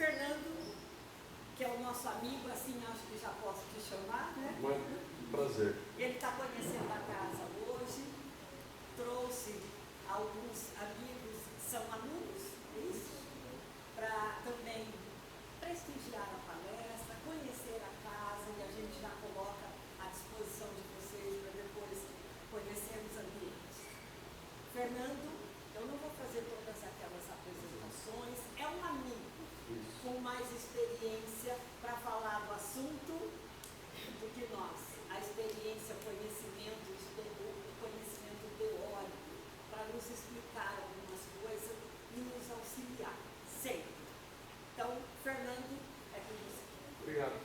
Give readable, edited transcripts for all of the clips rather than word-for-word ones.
Fernando, que é o nosso amigo, assim acho que já posso te chamar, né? Um prazer. Ele está conhecendo a casa hoje, trouxe alguns amigos que são alunos, é isso? Para também prestigiar a palestra, conhecer a casa, e a gente já coloca à disposição de vocês para depois conhecer os ambientes. Fernando, eu não vou fazer todas aquelas apresentações, é um amigo com mais experiência para falar do assunto do que nós. A experiência, conhecimento teórico, para nos explicar algumas coisas e nos auxiliar, sempre. Então, Fernando, é com você. Obrigado.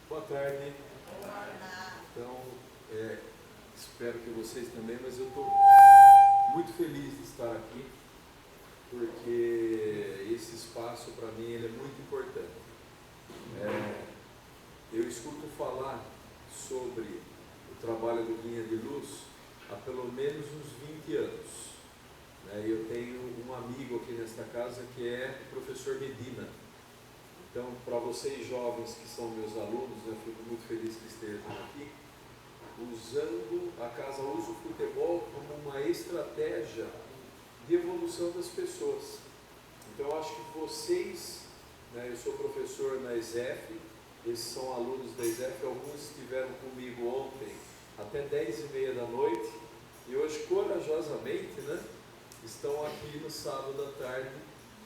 Boa tarde. Então, espero que vocês também, mas eu estou muito feliz de estar aqui, porque esse espaço para mim ele é muito importante. Eu escuto falar sobre o trabalho do Guinha de Luz há pelo menos uns 20 anos. Eu tenho um amigo aqui nesta casa que é o professor Medina. Então, para vocês jovens que são meus alunos, eu fico muito feliz que estejam aqui, usando a casa usa o futebol como uma estratégia de evolução das pessoas. Então, eu acho que vocês, eu sou professor na ESEF, esses são alunos da ESEF, alguns estiveram comigo ontem até 10h30 da noite, e hoje, corajosamente, estão aqui no sábado à tarde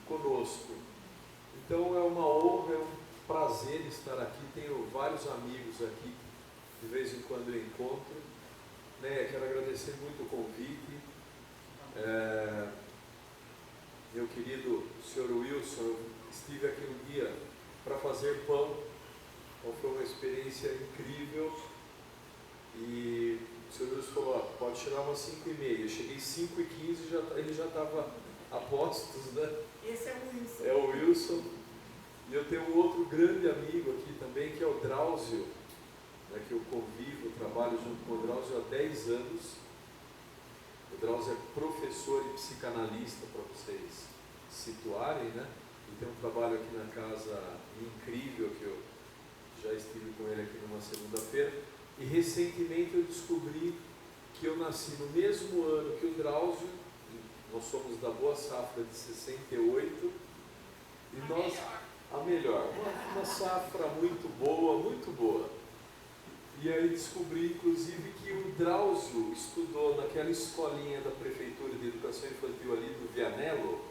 conosco. Então, é uma honra, é um prazer estar aqui, tenho vários amigos aqui, de vez em quando eu encontro, quero agradecer muito o convite. Meu querido senhor Wilson, eu estive aqui um dia para fazer pão, então foi uma experiência incrível, e o senhor Wilson falou, pode chegar umas 5h30, eu cheguei 5h15, ele já estava a postos, Esse é o Wilson. É o Wilson, e eu tenho um outro grande amigo aqui também, que é o Drauzio, que eu convivo, trabalho junto com o Drauzio há 10 anos. O Drauzio é professor e psicanalista, para vocês situarem, e tem um trabalho aqui na casa incrível, que eu já estive com ele aqui numa segunda-feira, e recentemente eu descobri que eu nasci no mesmo ano que o Drauzio, nós somos da Boa Safra de 68, e nós, a melhor, uma safra muito boa, muito boa. E aí descobri, inclusive, que o Drauzio estudou naquela escolinha da Prefeitura de Educação Infantil ali do Vianello,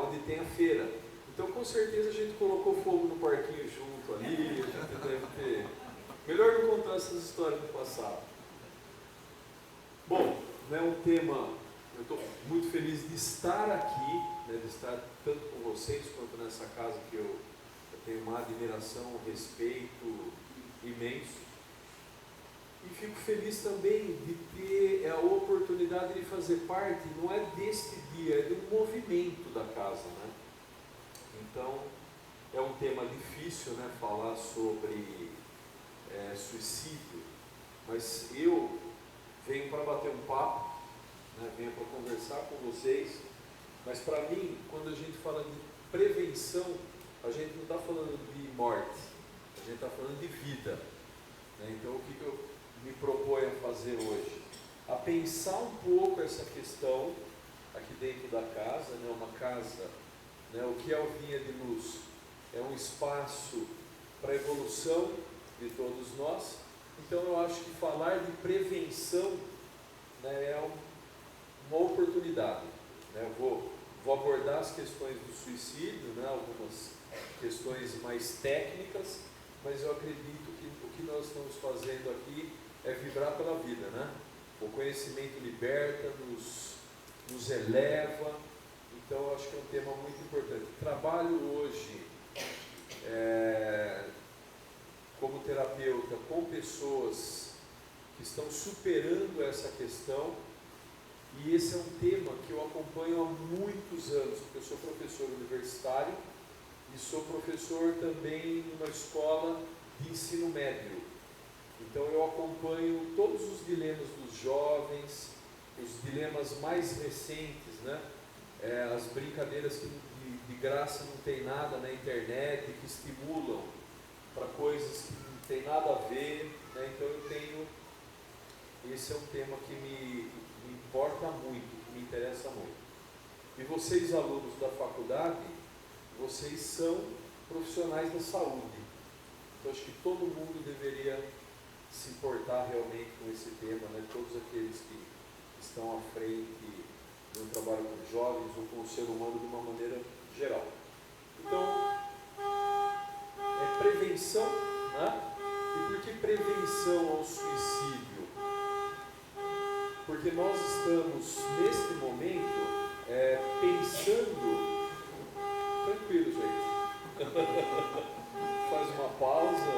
onde tem a feira. Então, com certeza, a gente colocou fogo no parquinho junto ali, a gente deve ter... Melhor não contar essas histórias do passado. Bom, não é um tema... Eu estou muito feliz de estar aqui, de estar tanto com vocês quanto nessa casa que eu tenho uma admiração, um respeito imenso, e fico feliz também de ter a oportunidade de fazer parte, não é deste dia, é de um movimento da casa, Então, é um tema difícil, falar sobre suicídio, mas eu venho para bater um papo, venho para conversar com vocês, mas para mim, quando a gente fala de prevenção, a gente não está falando de morte, a gente está falando de vida. Então, o que eu me proponho a fazer hoje? A pensar um pouco essa questão aqui dentro da casa, uma casa, o que é o Vinha de Luz? É um espaço para a evolução de todos nós. Então, eu acho que falar de prevenção é uma oportunidade. Eu vou abordar as questões do suicídio, algumas questões mais técnicas, mas eu acredito que o que nós estamos fazendo aqui é vibrar pela vida, O conhecimento liberta, nos eleva, então eu acho que é um tema muito importante. Trabalho hoje como terapeuta com pessoas que estão superando essa questão, e esse é um tema que eu acompanho há muitos anos, porque eu sou professor universitário e sou professor também numa escola de ensino médio. Então eu acompanho todos os dilemas dos jovens, os dilemas mais recentes, as brincadeiras de de graça não tem nada na internet, que estimulam para coisas que não tem nada a ver, né? Então esse é um tema que me importa muito, que me interessa muito. E vocês, alunos da faculdade, vocês são profissionais da saúde. Então acho que todo mundo deveria se importar realmente com esse tema, né? Todos aqueles que estão à frente do trabalho com jovens ou com o ser humano de uma maneira geral. Então, é prevenção, né? E por que prevenção ao suicídio? Porque nós estamos, neste momento, pensando... Tranquilo, gente. Faz uma pausa.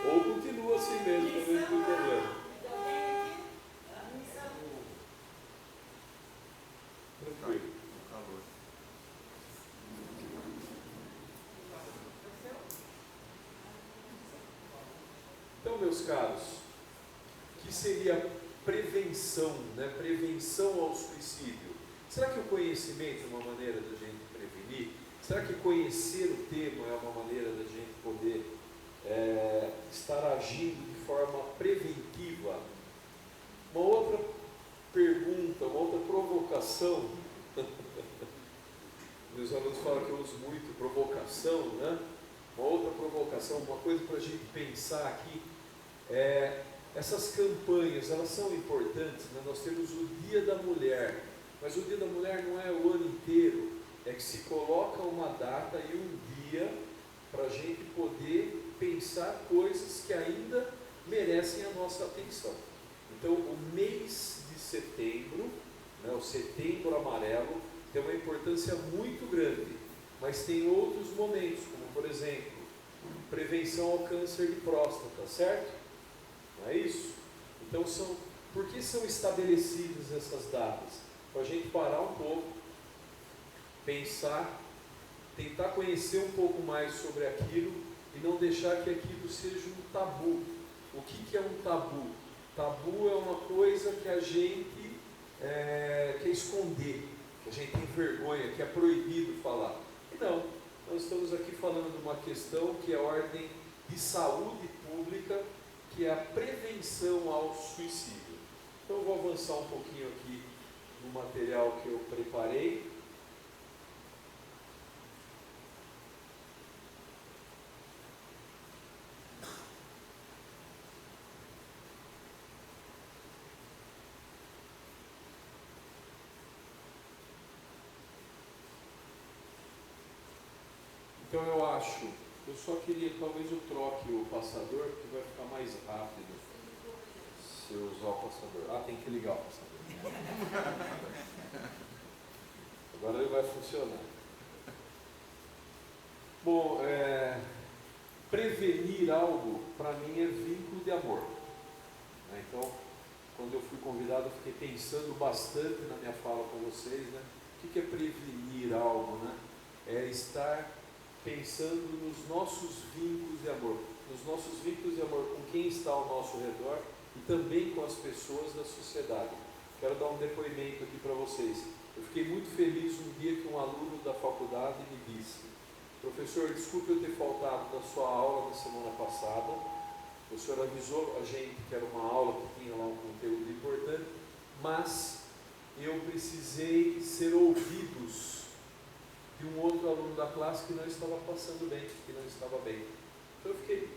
Ou continua assim mesmo, também não tem problema. Tranquilo. Então, meus caros, o que seria prevenção, né? Prevenção ao suicídio? Será que o conhecimento é uma maneira da gente prevenir? Será que conhecer o tema é uma maneira da gente poder estar agindo de forma preventiva? Uma outra pergunta, uma outra provocação. Meus alunos falam que eu uso muito provocação, né? Uma outra provocação, uma coisa para a gente pensar aqui, essas campanhas, elas são importantes, né? Nós temos o Dia da Mulher, mas o Dia da Mulher não é o ano inteiro, é que se coloca uma data e um dia para a gente poder pensar coisas que ainda merecem a nossa atenção. Então, o mês de setembro, né, o Setembro Amarelo, tem uma importância muito grande, mas tem outros momentos, como por exemplo, prevenção ao câncer de próstata, certo? Não é isso? Então, por que são estabelecidas essas datas? Para a gente parar um pouco, pensar, tentar conhecer um pouco mais sobre aquilo e não deixar que aquilo seja um tabu. O que é um tabu? Tabu é uma coisa que a gente quer esconder, que a gente tem vergonha, que é proibido falar. E não, nós estamos aqui falando de uma questão que é a ordem de saúde pública, que é a prevenção ao suicídio. Então eu vou avançar um pouquinho aqui no material que eu preparei. Então eu só queria, talvez eu troque o passador, porque vai ficar mais rápido se eu usar o passador. Tem que ligar o passador. Agora ele vai funcionar. Bom, prevenir algo, para mim, é vínculo de amor. Então, quando eu fui convidado, eu fiquei pensando bastante na minha fala com vocês, né? O que é prevenir algo, né? É estar pensando nos nossos vínculos de amor, com quem está ao nosso redor e também com as pessoas da sociedade. Quero dar um depoimento aqui para vocês. Eu fiquei muito feliz um dia que um aluno da faculdade me disse: professor, desculpe eu ter faltado da sua aula da semana passada, o senhor avisou a gente que era uma aula que tinha lá um conteúdo importante, mas eu precisei ser ouvidos de um outro aluno da classe que não estava passando bem, que não estava bem. Então eu fiquei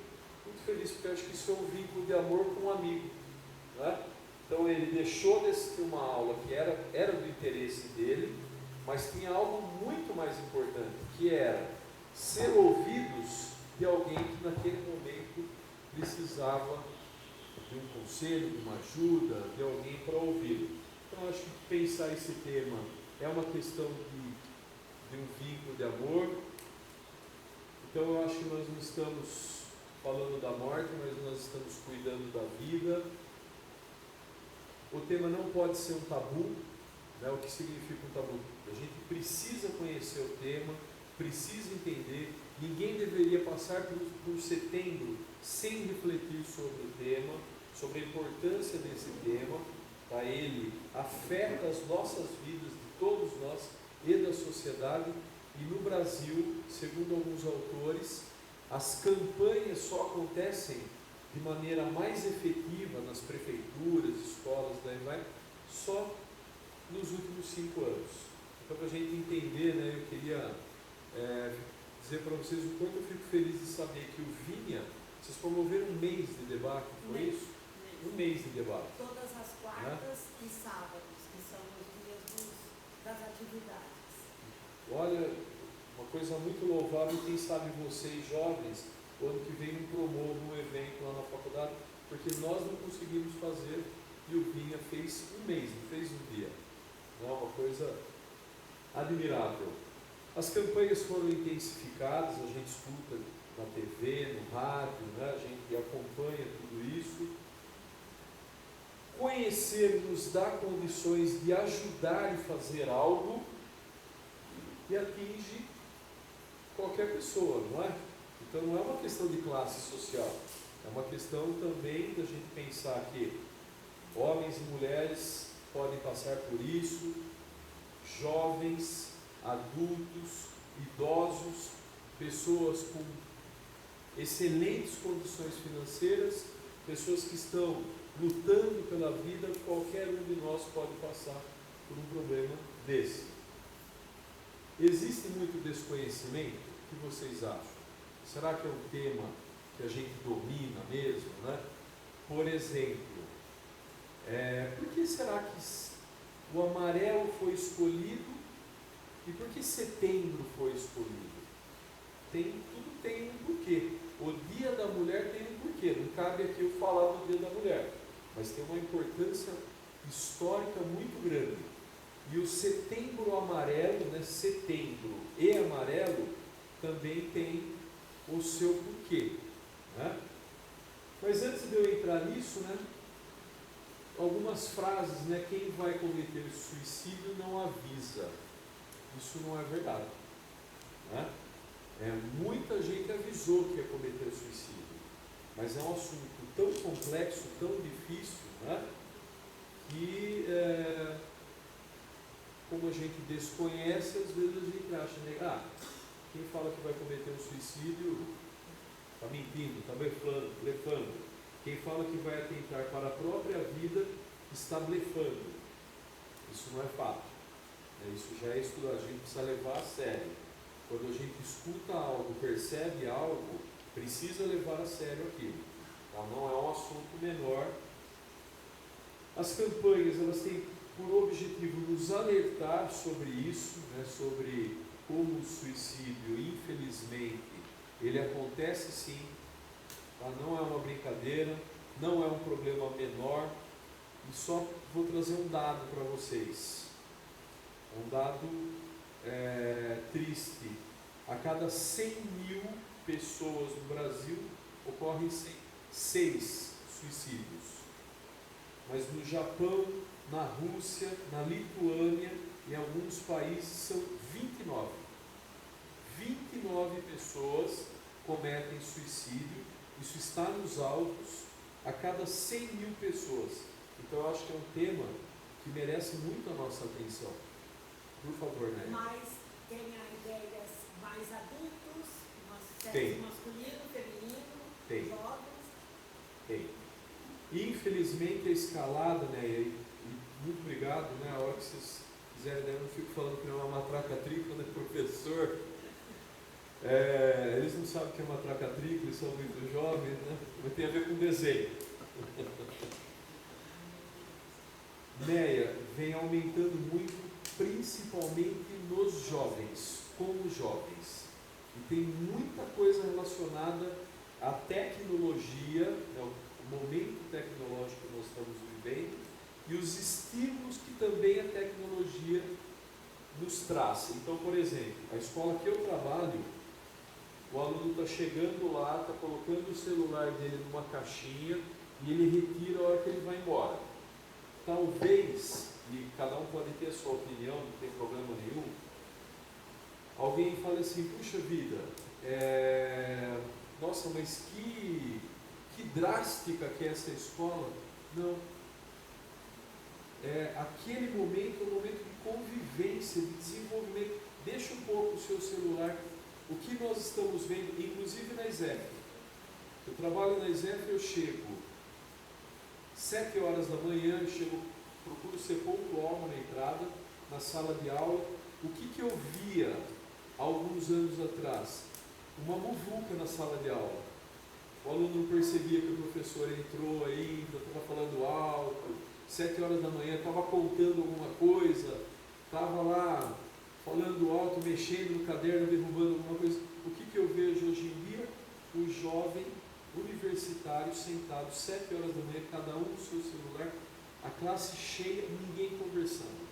muito feliz, porque eu acho que isso é um vínculo de amor com um amigo, né? Então ele deixou de assistir uma aula que era do interesse dele, mas tinha algo muito mais importante, que era ser ouvidos de alguém que naquele momento precisava de um conselho, de uma ajuda, de alguém para ouvi-lo. Então eu acho que pensar esse tema é uma questão de um vínculo de amor. Então eu acho que nós não estamos falando da morte, mas nós estamos cuidando da vida. O tema não pode ser um tabu, né? O que significa um tabu? A gente precisa conhecer o tema, precisa entender. Ninguém deveria passar por setembro sem refletir sobre o tema, sobre a importância desse tema. Ele afeta as nossas vidas, de todos nós, e da sociedade. E no Brasil, segundo alguns autores, as campanhas só acontecem de maneira mais efetiva nas prefeituras, escolas, daí vai, só nos últimos 5 anos. Então, para a gente entender, né, eu queria dizer para vocês o quanto eu fico feliz de saber que o Vinha, vocês promoveram um mês de debate, foi isso? Um mês de debate. Todas as quartas e sábados, que são os dias das atividades. Olha, uma coisa muito louvável, quem sabe vocês jovens, o ano que vem promovam um evento lá na faculdade, porque nós não conseguimos fazer e o Vinha fez um mês, não fez um dia. Não é uma coisa admirável. As campanhas foram intensificadas, a gente escuta na TV, no rádio, né? A gente acompanha tudo isso. Conhecer nos dá condições de ajudar e fazer algo que atinge qualquer pessoa, não é? Então não é uma questão de classe social, é uma questão também da gente pensar que homens e mulheres podem passar por isso, jovens, adultos, idosos, pessoas com excelentes condições financeiras, pessoas que estão lutando pela vida, qualquer um de nós pode passar por um problema desse. Existe muito desconhecimento? O que vocês acham? Será que é um tema que a gente domina mesmo, né? Por exemplo, por que será que o amarelo foi escolhido e por que setembro foi escolhido? Tudo tem um porquê. O Dia da Mulher tem um porquê. Não cabe aqui eu falar do Dia da Mulher, mas tem uma importância histórica muito grande. E o setembro amarelo, né, setembro e amarelo, também tem o seu porquê, né? Mas antes de eu entrar nisso, né, algumas frases, né, quem vai cometer suicídio não avisa. Isso não é verdade, né? Muita gente avisou que ia cometer suicídio, mas é um assunto tão complexo, tão difícil, né, que como a gente desconhece, às vezes a gente acha, né, quem fala que vai cometer um suicídio está mentindo, está blefando. Quem fala que vai atentar para a própria vida está blefando. Isso não é fato. Isso já é estudado, a gente precisa levar a sério. Quando a gente escuta algo, percebe algo, precisa levar a sério aquilo. Tá? Não é um assunto menor. As campanhas, elas têm por objetivo nos alertar sobre isso, né, sobre como o suicídio, infelizmente, ele acontece sim, tá? Não é uma brincadeira, não é um problema menor, e só vou trazer um dado para vocês, um dado triste. A cada 100.000 pessoas no Brasil ocorrem 6 suicídios, mas no Japão, na Rússia, na Lituânia e em alguns países são 29. 29 pessoas cometem suicídio, isso está nos autos, a cada 100.000 pessoas. Então eu acho que é um tema que merece muito a nossa atenção. Por favor, né? Mas tem ideias mais adultos, sexo masculino, feminino, jovens? Tem. Infelizmente a escalada, né? E muito obrigado, né? A hora que vocês quiserem, né? Eu não fico falando que não é uma matraca tripla, né, professor? Eles não sabem o que é matraca tripla, eles são muito jovens, né? Mas tem a ver com desenho. Neia vem aumentando muito, principalmente nos jovens, com os jovens. E tem muita coisa relacionada à tecnologia, né, o momento tecnológico que nós estamos vivendo e os estímulos que também a tecnologia nos traz. Então, por exemplo, a escola que eu trabalho, o aluno está chegando lá, está colocando o celular dele numa caixinha e ele retira a hora que ele vai embora. Talvez, e cada um pode ter a sua opinião, não tem problema nenhum, alguém fala assim, puxa vida, nossa, mas que drástica que é essa escola. Não. Aquele momento é um momento de convivência, de desenvolvimento seu celular. O que nós estamos vendo, inclusive na ISEF. Eu trabalho na ISEF, eu chego 7 horas da manhã, procuro ser pontual na entrada, na sala de aula. O que eu via há alguns anos atrás? Uma muvuca na sala de aula. O aluno não percebia que o professor entrou ainda, estava falando alto, 7 horas da manhã, estava contando alguma coisa, estava lá falando alto, mexendo no caderno, derrubando alguma coisa. O que eu vejo hoje em dia? O jovem universitário sentado 7 horas da manhã, cada um no seu celular, a classe cheia, ninguém conversando.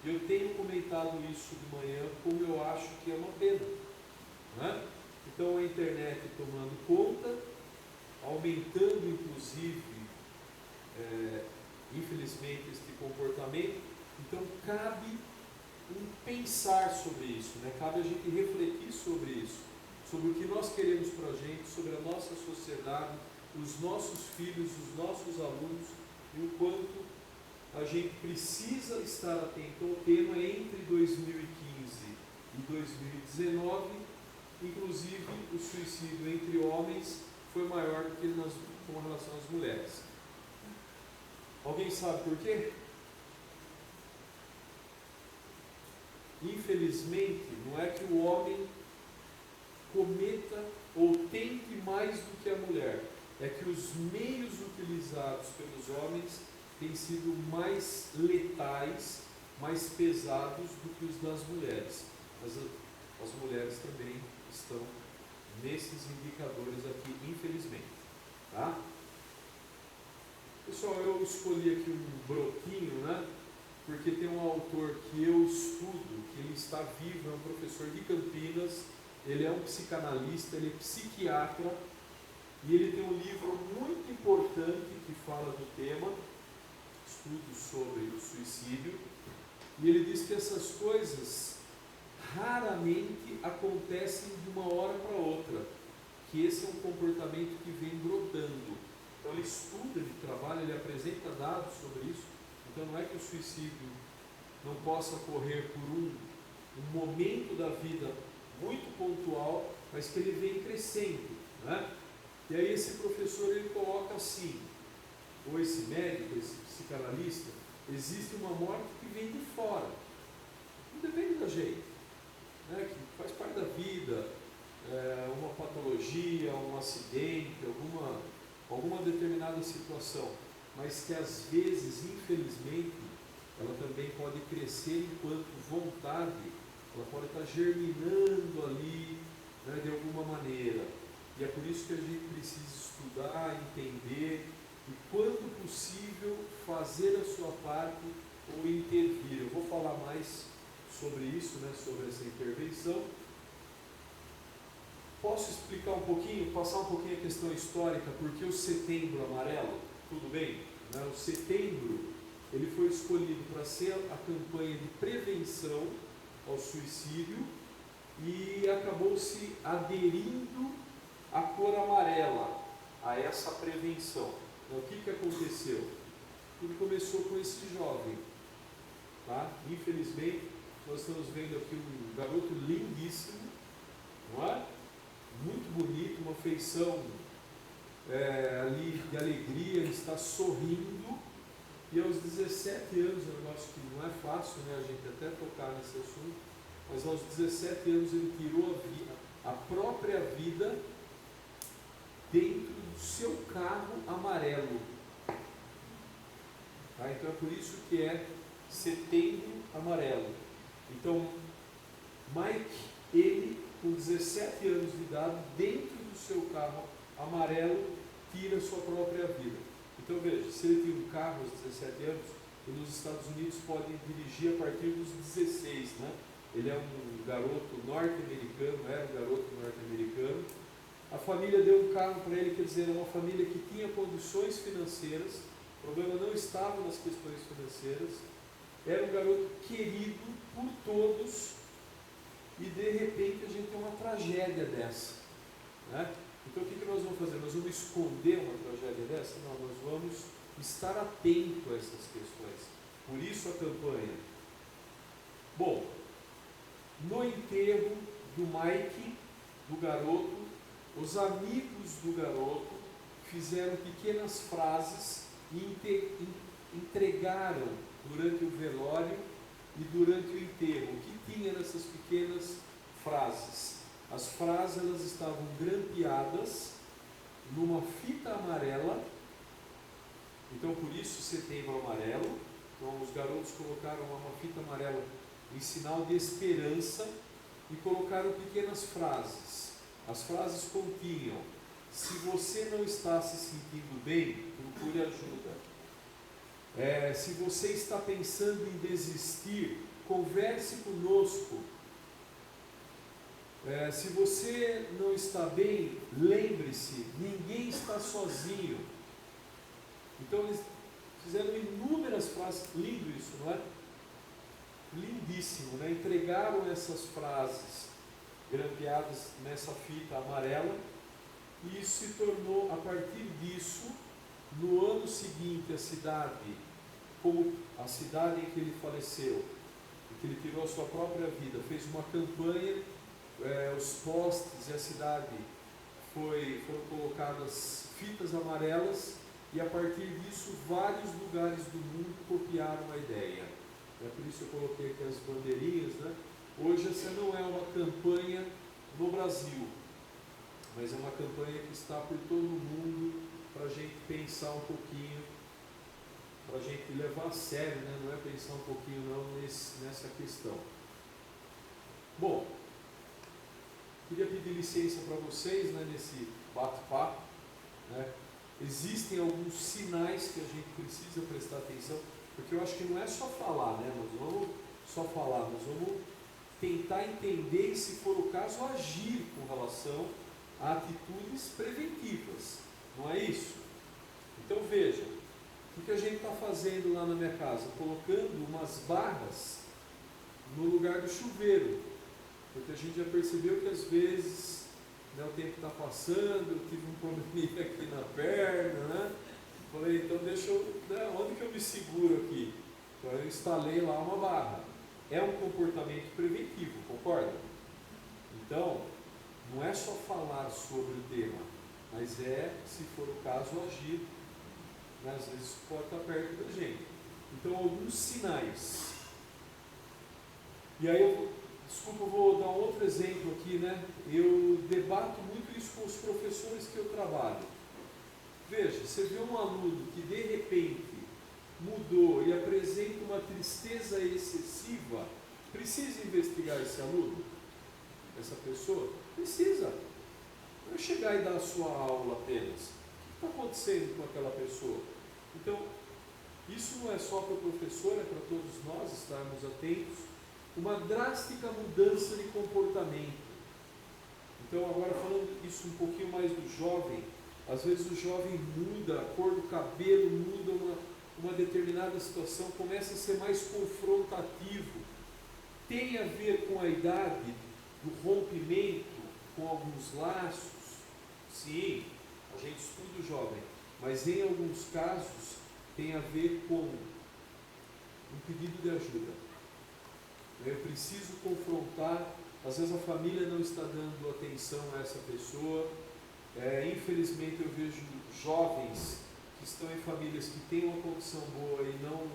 Eu tenho comentado isso de manhã, como eu acho que é uma pena, né? Então a internet tomando conta, aumentando inclusive, infelizmente, este comportamento. Então cabe um pensar sobre isso, né? Cabe a gente refletir sobre isso, sobre o que nós queremos para a gente, sobre a nossa sociedade, os nossos filhos, os nossos alunos, e o quanto a gente precisa estar atento ao tema. Entre 2015 e 2019, inclusive o suicídio entre homens foi maior do que com relação às mulheres. Alguém sabe por quê? Infelizmente, não é que o homem cometa ou tente mais do que a mulher, é que os meios utilizados pelos homens têm sido mais letais, mais pesados do que os das mulheres. Mas as mulheres também estão nesses indicadores aqui, infelizmente. Tá? Pessoal, eu escolhi aqui um broquinho, né? Porque tem um autor que eu estudo, que ele está vivo, é um professor de Campinas, ele é um psicanalista, ele é psiquiatra, e ele tem um livro muito importante que fala do tema, estudos sobre o suicídio, e ele diz que essas coisas raramente acontecem de uma hora para outra, que esse é um comportamento que vem brotando. Então ele estuda, ele trabalha, ele apresenta dados sobre isso. Então não é que o suicídio não possa ocorrer por um momento da vida muito pontual, mas que ele vem crescendo, né? E aí esse professor ele coloca assim, ou esse médico, esse psicanalista, existe uma morte que vem de fora, não depende da gente, né? Que faz parte da vida, uma patologia, um acidente, alguma determinada situação, mas que às vezes, infelizmente, ela também pode crescer enquanto vontade, ela pode estar germinando ali, né, de alguma maneira. E é por isso que a gente precisa estudar, entender e, quando possível, fazer a sua parte ou intervir. Eu vou falar mais sobre isso, né, sobre essa intervenção. Posso explicar um pouquinho, passar um pouquinho a questão histórica, porque o Setembro Amarelo, tudo bem? Né? O Setembro, ele foi escolhido para ser a campanha de prevenção ao suicídio e acabou se aderindo à cor amarela, a essa prevenção. Então, o que aconteceu? Tudo começou com esse jovem, tá? Infelizmente, nós estamos vendo aqui um garoto lindíssimo, não é? Muito bonito, uma feição ali de alegria, ele está sorrindo, e aos 17 anos, é um negócio que não é fácil, né, a gente até tocar nesse assunto, mas aos 17 anos ele tirou a própria vida dentro do seu carro amarelo. Tá? Então é por isso que é Setembro Amarelo. Então, Mike, ele, com 17 anos de idade, dentro do seu carro amarelo, tira sua própria vida. Então veja, se ele tem um carro aos 17 anos, e nos Estados Unidos pode dirigir a partir dos 16, né? Ele é um garoto norte-americano, era um garoto norte-americano. A família deu um carro para ele, quer dizer, era uma família que tinha condições financeiras, o problema não estava nas questões financeiras, era um garoto querido por todos, e de repente a gente tem uma tragédia dessa, né? Então o que nós vamos fazer? Nós vamos esconder uma tragédia dessa? Não, nós vamos estar atento a essas questões. Por isso a campanha. Bom, No enterro do Mike, do garoto, os amigos do garoto fizeram pequenas frases e entregaram durante o velório e durante o enterro. O que tinha nessas pequenas frases? As frases elas estavam grampeadas numa fita amarela. Então por isso setembro amarelo. Então os garotos colocaram uma fita amarela em sinal de esperança e colocaram pequenas frases. As frases continham: se você não está se sentindo bem, procure ajuda. Se você está pensando em desistir, converse conosco. Se você não está bem, lembre-se, ninguém está sozinho. Então eles fizeram inúmeras frases, lindo isso, não é? Lindíssimo, né? Entregaram essas frases grampeadas nessa fita amarela e isso se tornou, a partir disso, no ano seguinte, a cidade, como a cidade em que ele faleceu, em que ele tirou a sua própria vida, fez uma campanha, os postes e a cidade foram colocadas fitas amarelas e a partir disso vários lugares do mundo copiaram a ideia. Por isso eu coloquei aqui as bandeirinhas, né? Hoje essa não é uma campanha no Brasil, mas é uma campanha que está por todo o mundo para a gente pensar um pouquinho, para a gente levar a sério, né? Não é pensar um pouquinho não nessa questão. Bom, queria pedir licença para vocês, né, nesse bate-papo, né? Existem alguns sinais que a gente precisa prestar atenção, porque eu acho que não é só falar, né? Nós vamos só falar, nós vamos tentar entender e, se for o caso, agir com relação a atitudes preventivas, não é isso? Então veja, o que a gente está fazendo lá na minha casa? Colocando umas barras no lugar do chuveiro, porque a gente já percebeu que às vezes, né, o tempo está passando, eu tive um probleminha aqui na perna, né? Falei, então deixa eu, né, onde que eu me seguro aqui? Então eu instalei lá uma barra. É um comportamento preventivo, concorda? Então, não é só falar sobre o tema, mas se for o caso, agir, né? Às vezes pode estar perto da gente. Então, alguns sinais. E aí, eu vou dar um outro exemplo aqui, né? Eu debato muito isso com os professores que eu trabalho. Veja, você vê um aluno que de repente mudou e apresenta uma tristeza excessiva, precisa investigar esse aluno? Essa pessoa? Precisa. Não é chegar e dar a sua aula apenas. O que está acontecendo com aquela pessoa? Então, isso não é só para o professor, é para todos nós estarmos atentos. Uma drástica mudança de comportamento. Então, agora falando isso um pouquinho mais do jovem, às vezes o jovem muda, a cor do cabelo muda, uma determinada situação começa a ser mais confrontativo. Tem a ver com a idade do rompimento com alguns laços? Sim, a gente estuda o jovem, mas em alguns casos tem a ver com um pedido de ajuda. Eu preciso confrontar, às vezes a família não está dando atenção a essa pessoa. Infelizmente eu vejo jovens que estão em famílias que têm uma condição boa e não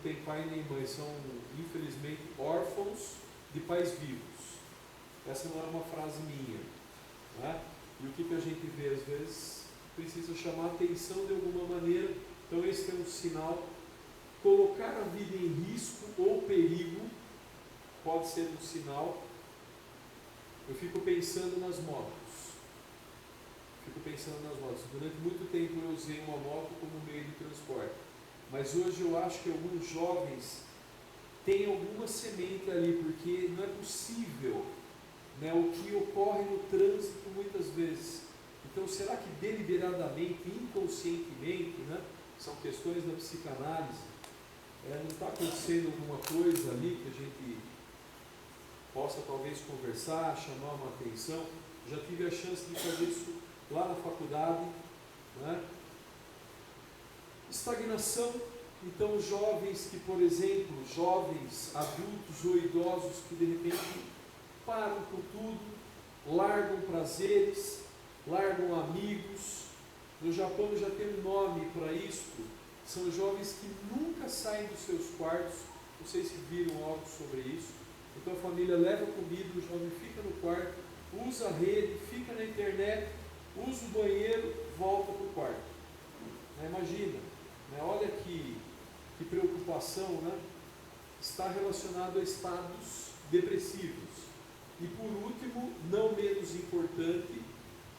tem pai nem mãe, são infelizmente órfãos de pais vivos. Essa não é uma frase minha, né? E o que a gente vê às vezes precisa chamar atenção de alguma maneira. Então esse é um sinal. Colocar a vida em risco ou perigo pode ser um sinal. Eu fico pensando nas motos. Durante muito tempo eu usei uma moto como meio de transporte. Mas hoje eu acho que alguns jovens têm alguma semente ali, porque não é possível, né, o que ocorre no trânsito muitas vezes. Então, será que deliberadamente, inconscientemente, né, são questões da psicanálise, não está acontecendo alguma coisa ali que a gente possa talvez conversar, chamar uma atenção? Já tive a chance de fazer isso lá na faculdade, né? Estagnação Então, jovens que, por exemplo, jovens, adultos ou idosos que de repente param com tudo, largam prazeres, largam amigos. No Japão já tem um nome para isto. São jovens que nunca saem dos seus quartos. Não sei se viram algo sobre isso. Então a família leva comida, o jovem fica no quarto, usa a rede, fica na internet, usa o banheiro, volta para o quarto. Imagina, olha que preocupação, está relacionado a estados depressivos. E por último, não menos importante,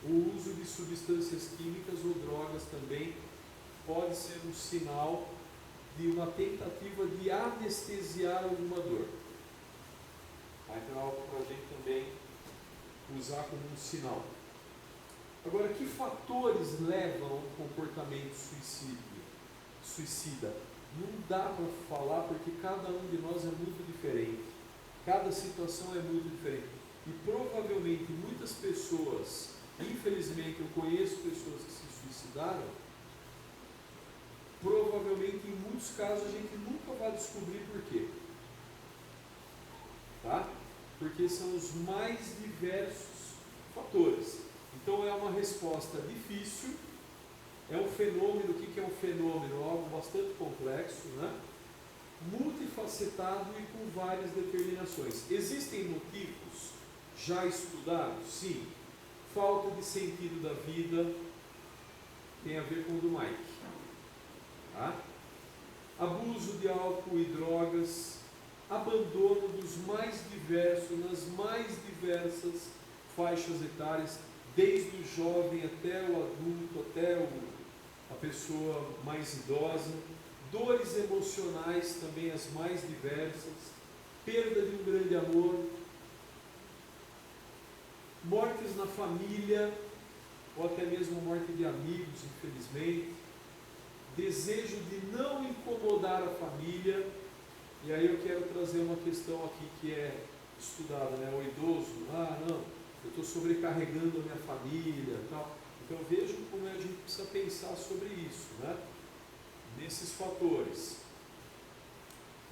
o uso de substâncias químicas ou drogas também pode ser um sinal de uma tentativa de anestesiar alguma dor. Então é algo para a gente também usar como um sinal. Agora, que fatores levam a um comportamento suicida? Não dá para falar porque cada um de nós é muito diferente. Cada situação é muito diferente. E provavelmente muitas pessoas, infelizmente eu conheço pessoas que se suicidaram, provavelmente em muitos casos a gente nunca vai descobrir por quê. Tá? Porque são os mais diversos fatores. Então é uma resposta difícil, é um fenômeno. O que é um fenômeno? Algo bastante complexo, multifacetado e com várias determinações. Existem motivos já estudados? Sim. Falta de sentido da vida tem a ver com o do Mike. Tá? Abuso de álcool e drogas, abandono dos mais diversos, nas mais diversas faixas etárias, desde o jovem até o adulto, até a pessoa mais idosa, dores emocionais também as mais diversas, perda de um grande amor, mortes na família, ou até mesmo morte de amigos, infelizmente, desejo de não incomodar a família. E aí eu quero trazer uma questão aqui que é estudada, o idoso, não, eu estou sobrecarregando a minha família, tal. Então vejam como a gente precisa pensar sobre isso, nesses fatores.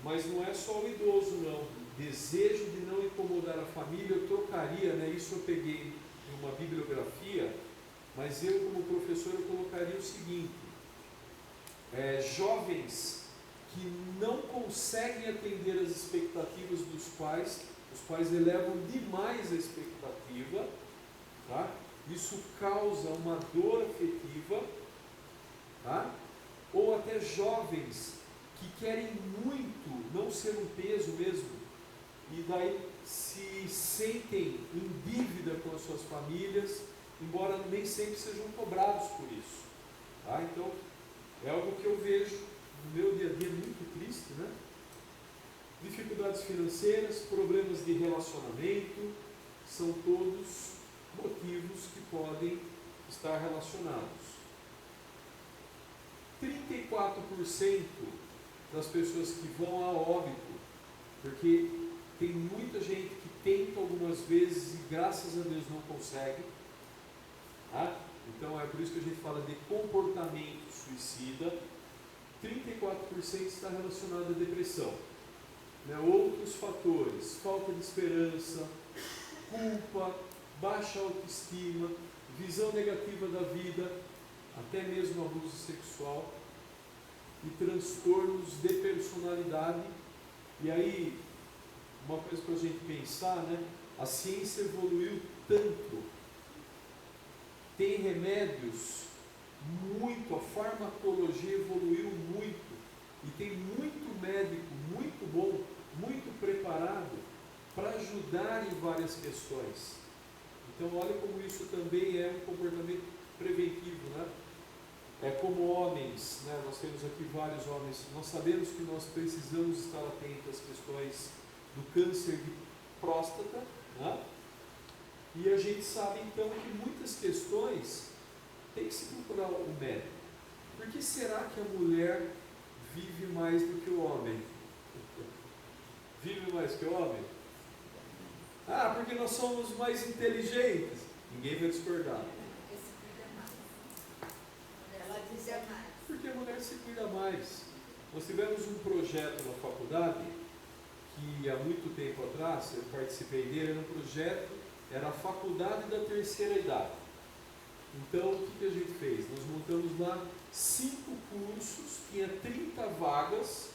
Mas não é só o idoso, não. Desejo de não incomodar a família, eu trocaria, isso eu peguei em uma bibliografia, mas eu como professor eu colocaria o seguinte: jovens que não conseguem atender as expectativas dos pais, os pais elevam demais a expectativa, tá? Isso causa uma dor afetiva, tá? Ou até jovens que querem muito não ser um peso mesmo, e daí se sentem em dívida com as suas famílias, embora nem sempre sejam cobrados por isso, tá? Então, é algo que eu vejo no meu dia a dia muito triste, Dificuldades financeiras, problemas de relacionamento, são todos motivos que podem estar relacionados. 34% das pessoas que vão a óbito, porque tem muita gente que tenta algumas vezes e graças a Deus não consegue, tá? Então é por isso que a gente fala de comportamento suicida. 34% está relacionado à depressão. Outros fatores: falta de esperança, culpa, baixa autoestima, visão negativa da vida, até mesmo abuso sexual e transtornos de personalidade. E aí, uma coisa para a gente pensar, a ciência evoluiu tanto, tem remédios muito, a farmacologia evoluiu muito, e tem muito médico, muito bom, muito preparado para ajudar em várias questões. Então olha como isso também é um comportamento preventivo, como homens, nós temos aqui vários homens, nós sabemos que nós precisamos estar atentos às questões do câncer de próstata, e a gente sabe então que muitas questões tem que se procurar o médico. Por que será que a mulher vive mais do que o homem? Vive mais que o homem? Porque nós somos mais inteligentes. Ninguém vai discordar. Ela diz mais. Porque a mulher se cuida mais. Nós tivemos um projeto na faculdade que há muito tempo atrás eu participei dele, era um projeto, era a faculdade da terceira idade. Então o que a gente fez? Nós montamos lá 5 cursos, tinha 30 vagas,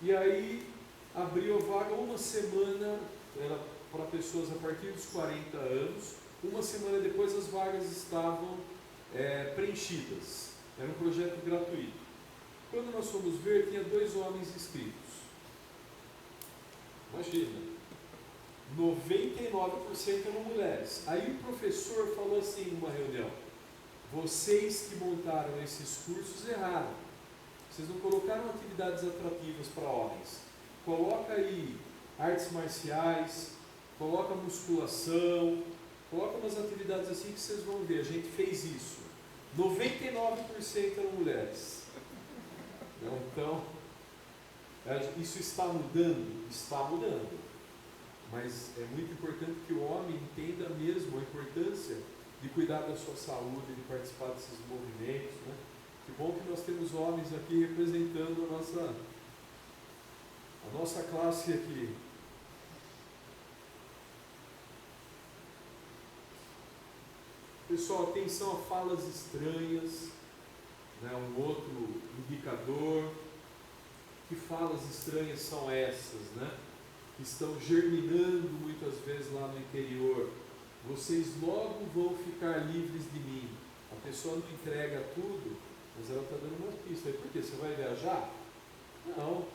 e aí abriu a vaga uma semana, era para pessoas a partir dos 40 anos, uma semana depois as vagas estavam preenchidas. Era um projeto gratuito. Quando nós fomos ver, tinha 2 homens inscritos. Imagina, 99% eram mulheres. Aí o professor falou assim numa reunião: vocês que montaram esses cursos erraram. Vocês não colocaram atividades atrativas para homens. Coloca aí artes marciais, coloca musculação, coloca umas atividades assim que vocês vão ver. A gente fez isso. 99% eram mulheres. Então, isso está mudando? Está mudando. Mas é muito importante que o homem entenda mesmo a importância de cuidar da sua saúde, de participar desses movimentos, né? Que bom que nós temos homens aqui representando a nossa classe aqui. Pessoal, atenção a falas estranhas, né? Um outro indicador. Que falas estranhas são essas, né? Que estão germinando muitas vezes lá no interior. Vocês logo vão ficar livres de mim. A pessoa não entrega tudo, mas ela está dando uma pista. Por quê? Você vai viajar? Não.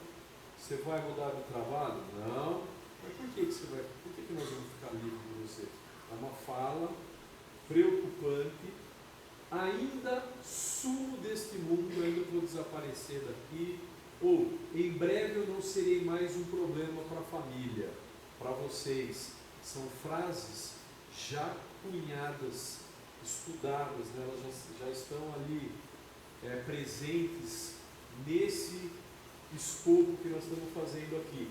Você vai mudar de trabalho? Não. Mas por que você vai? Por que nós vamos ficar livres de você? É uma fala preocupante. Ainda sumo deste mundo, ainda vou desaparecer daqui. Ou, em breve eu não serei mais um problema para a família, para vocês. São frases já cunhadas, estudadas, né? Elas já estão ali presentes nesse escopo que nós estamos fazendo aqui.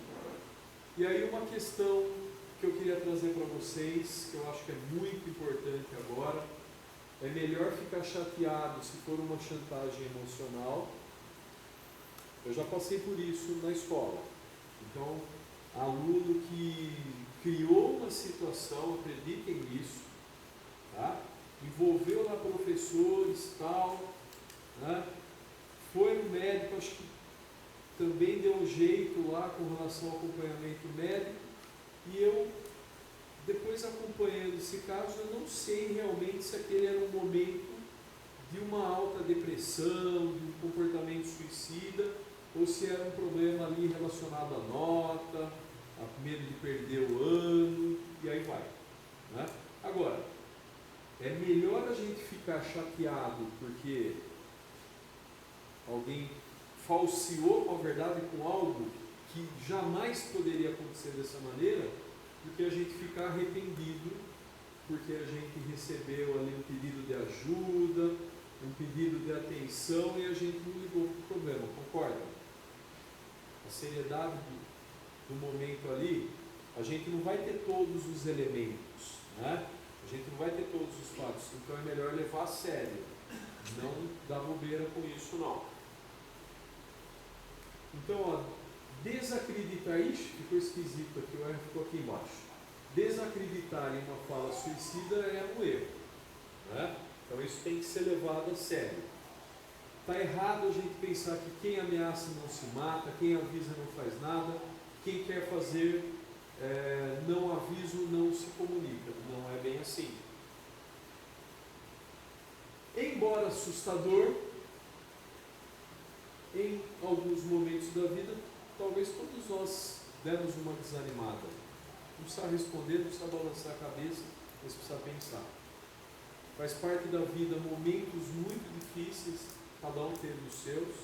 E aí uma questão que eu queria trazer para vocês, que eu acho que é muito importante agora, é melhor ficar chateado se for uma chantagem emocional. Eu já passei por isso na escola. Então, aluno que criou uma situação, acreditem nisso, tá? Envolveu lá professores, tal, né? Foi no médico, acho que também deu um jeito lá com relação ao acompanhamento médico, e eu, depois acompanhando esse caso, eu não sei realmente se aquele era um momento de uma alta depressão, de um comportamento suicida, ou se era um problema ali relacionado à nota, a medo de perder o ano, e aí vai, né? Agora, é melhor a gente ficar chateado porque alguém falseou com a verdade, com algo que jamais poderia acontecer dessa maneira, do que a gente ficar arrependido porque a gente recebeu ali um pedido de ajuda, um pedido de atenção, e a gente não ligou para o problema, concorda? A seriedade do momento ali, a gente não vai ter todos os elementos, né? A gente não vai ter todos os fatos, então é melhor levar a sério, não dar bobeira com isso não. Então, ó, desacreditar, ficou esquisito aqui, o R ficou aqui embaixo. Desacreditar em uma fala suicida é um erro, né? Então isso tem que ser levado a sério. Está errado a gente pensar que quem ameaça não se mata, quem avisa não faz nada, quem quer fazer não aviso não se comunica. Não é bem assim. Embora assustador, em alguns momentos da vida, talvez todos nós demos uma desanimada. Não precisa responder, não precisa balançar a cabeça, mas precisa pensar. Faz parte da vida momentos muito difíceis, cada um teve os seus.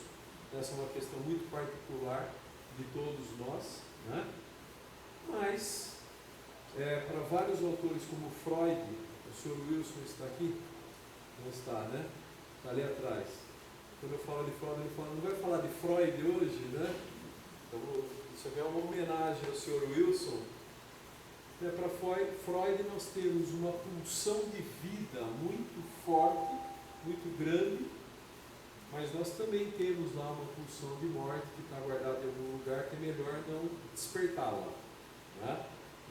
Essa é uma questão muito particular de todos nós, né? Mas, para vários autores como Freud, o Sr. Wilson está aqui? Não está, né? Está ali atrás. Quando eu falo de Freud, ele fala, não vai falar de Freud hoje, né? Então, isso aqui é uma homenagem ao Sr. Wilson. Para Freud, nós temos uma pulsão de vida muito forte, muito grande, mas nós também temos lá uma pulsão de morte que está guardada em algum lugar que é melhor não despertá-la, né?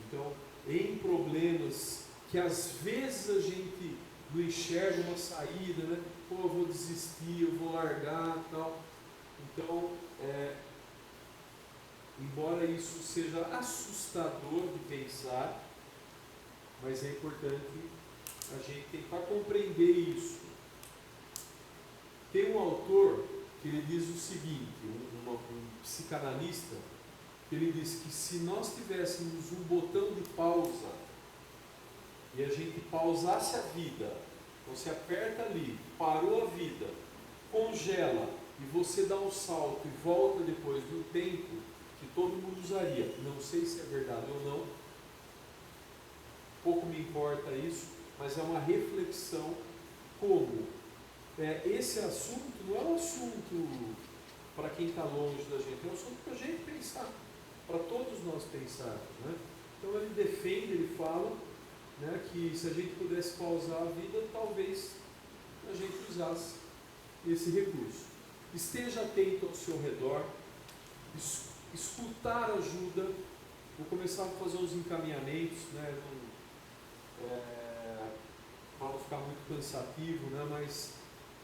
Então, em problemas que às vezes a gente não enxerga uma saída, né? Pô, eu vou desistir, eu vou largar, tal. Então, embora isso seja assustador de pensar, mas é importante a gente tentar compreender isso. Tem um autor que ele diz o seguinte, um psicanalista, que ele diz que se nós tivéssemos um botão de pausa e a gente pausasse a vida, você aperta ali, parou a vida, congela e você dá um salto e volta depois de um tempo que todo mundo usaria, não sei se é verdade ou não, pouco me importa isso, mas é uma reflexão como esse assunto não é um assunto para quem está longe da gente, é um assunto para a gente pensar, para todos nós pensarmos, né? Então ele defende, ele fala, né, que se a gente pudesse pausar a vida, talvez a gente usasse esse recurso. Esteja atento ao seu redor, escutar ajuda. Vou começar a fazer uns encaminhamentos, né, para não ficar muito cansativo, né, mas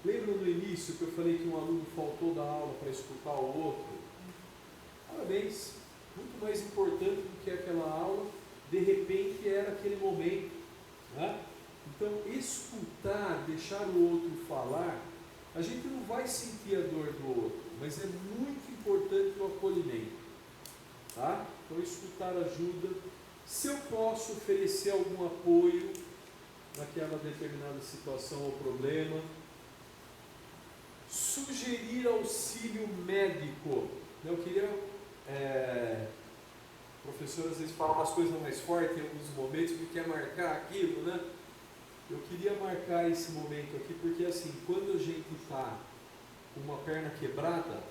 lembra no início que eu falei que um aluno faltou da aula para escutar o outro? Parabéns, muito mais importante do que aquela aula, de repente era aquele momento, né? Então, escutar, deixar o outro falar, a gente não vai sentir a dor do outro, mas é muito importante o acolhimento, tá? Então, escutar ajuda. Se eu posso oferecer algum apoio naquela determinada situação ou problema, sugerir auxílio médico. Eu queria, o professor às vezes fala umas coisas mais fortes em alguns momentos, porque quer marcar aquilo, né? Eu queria marcar esse momento aqui, porque assim, quando a gente está com uma perna quebrada,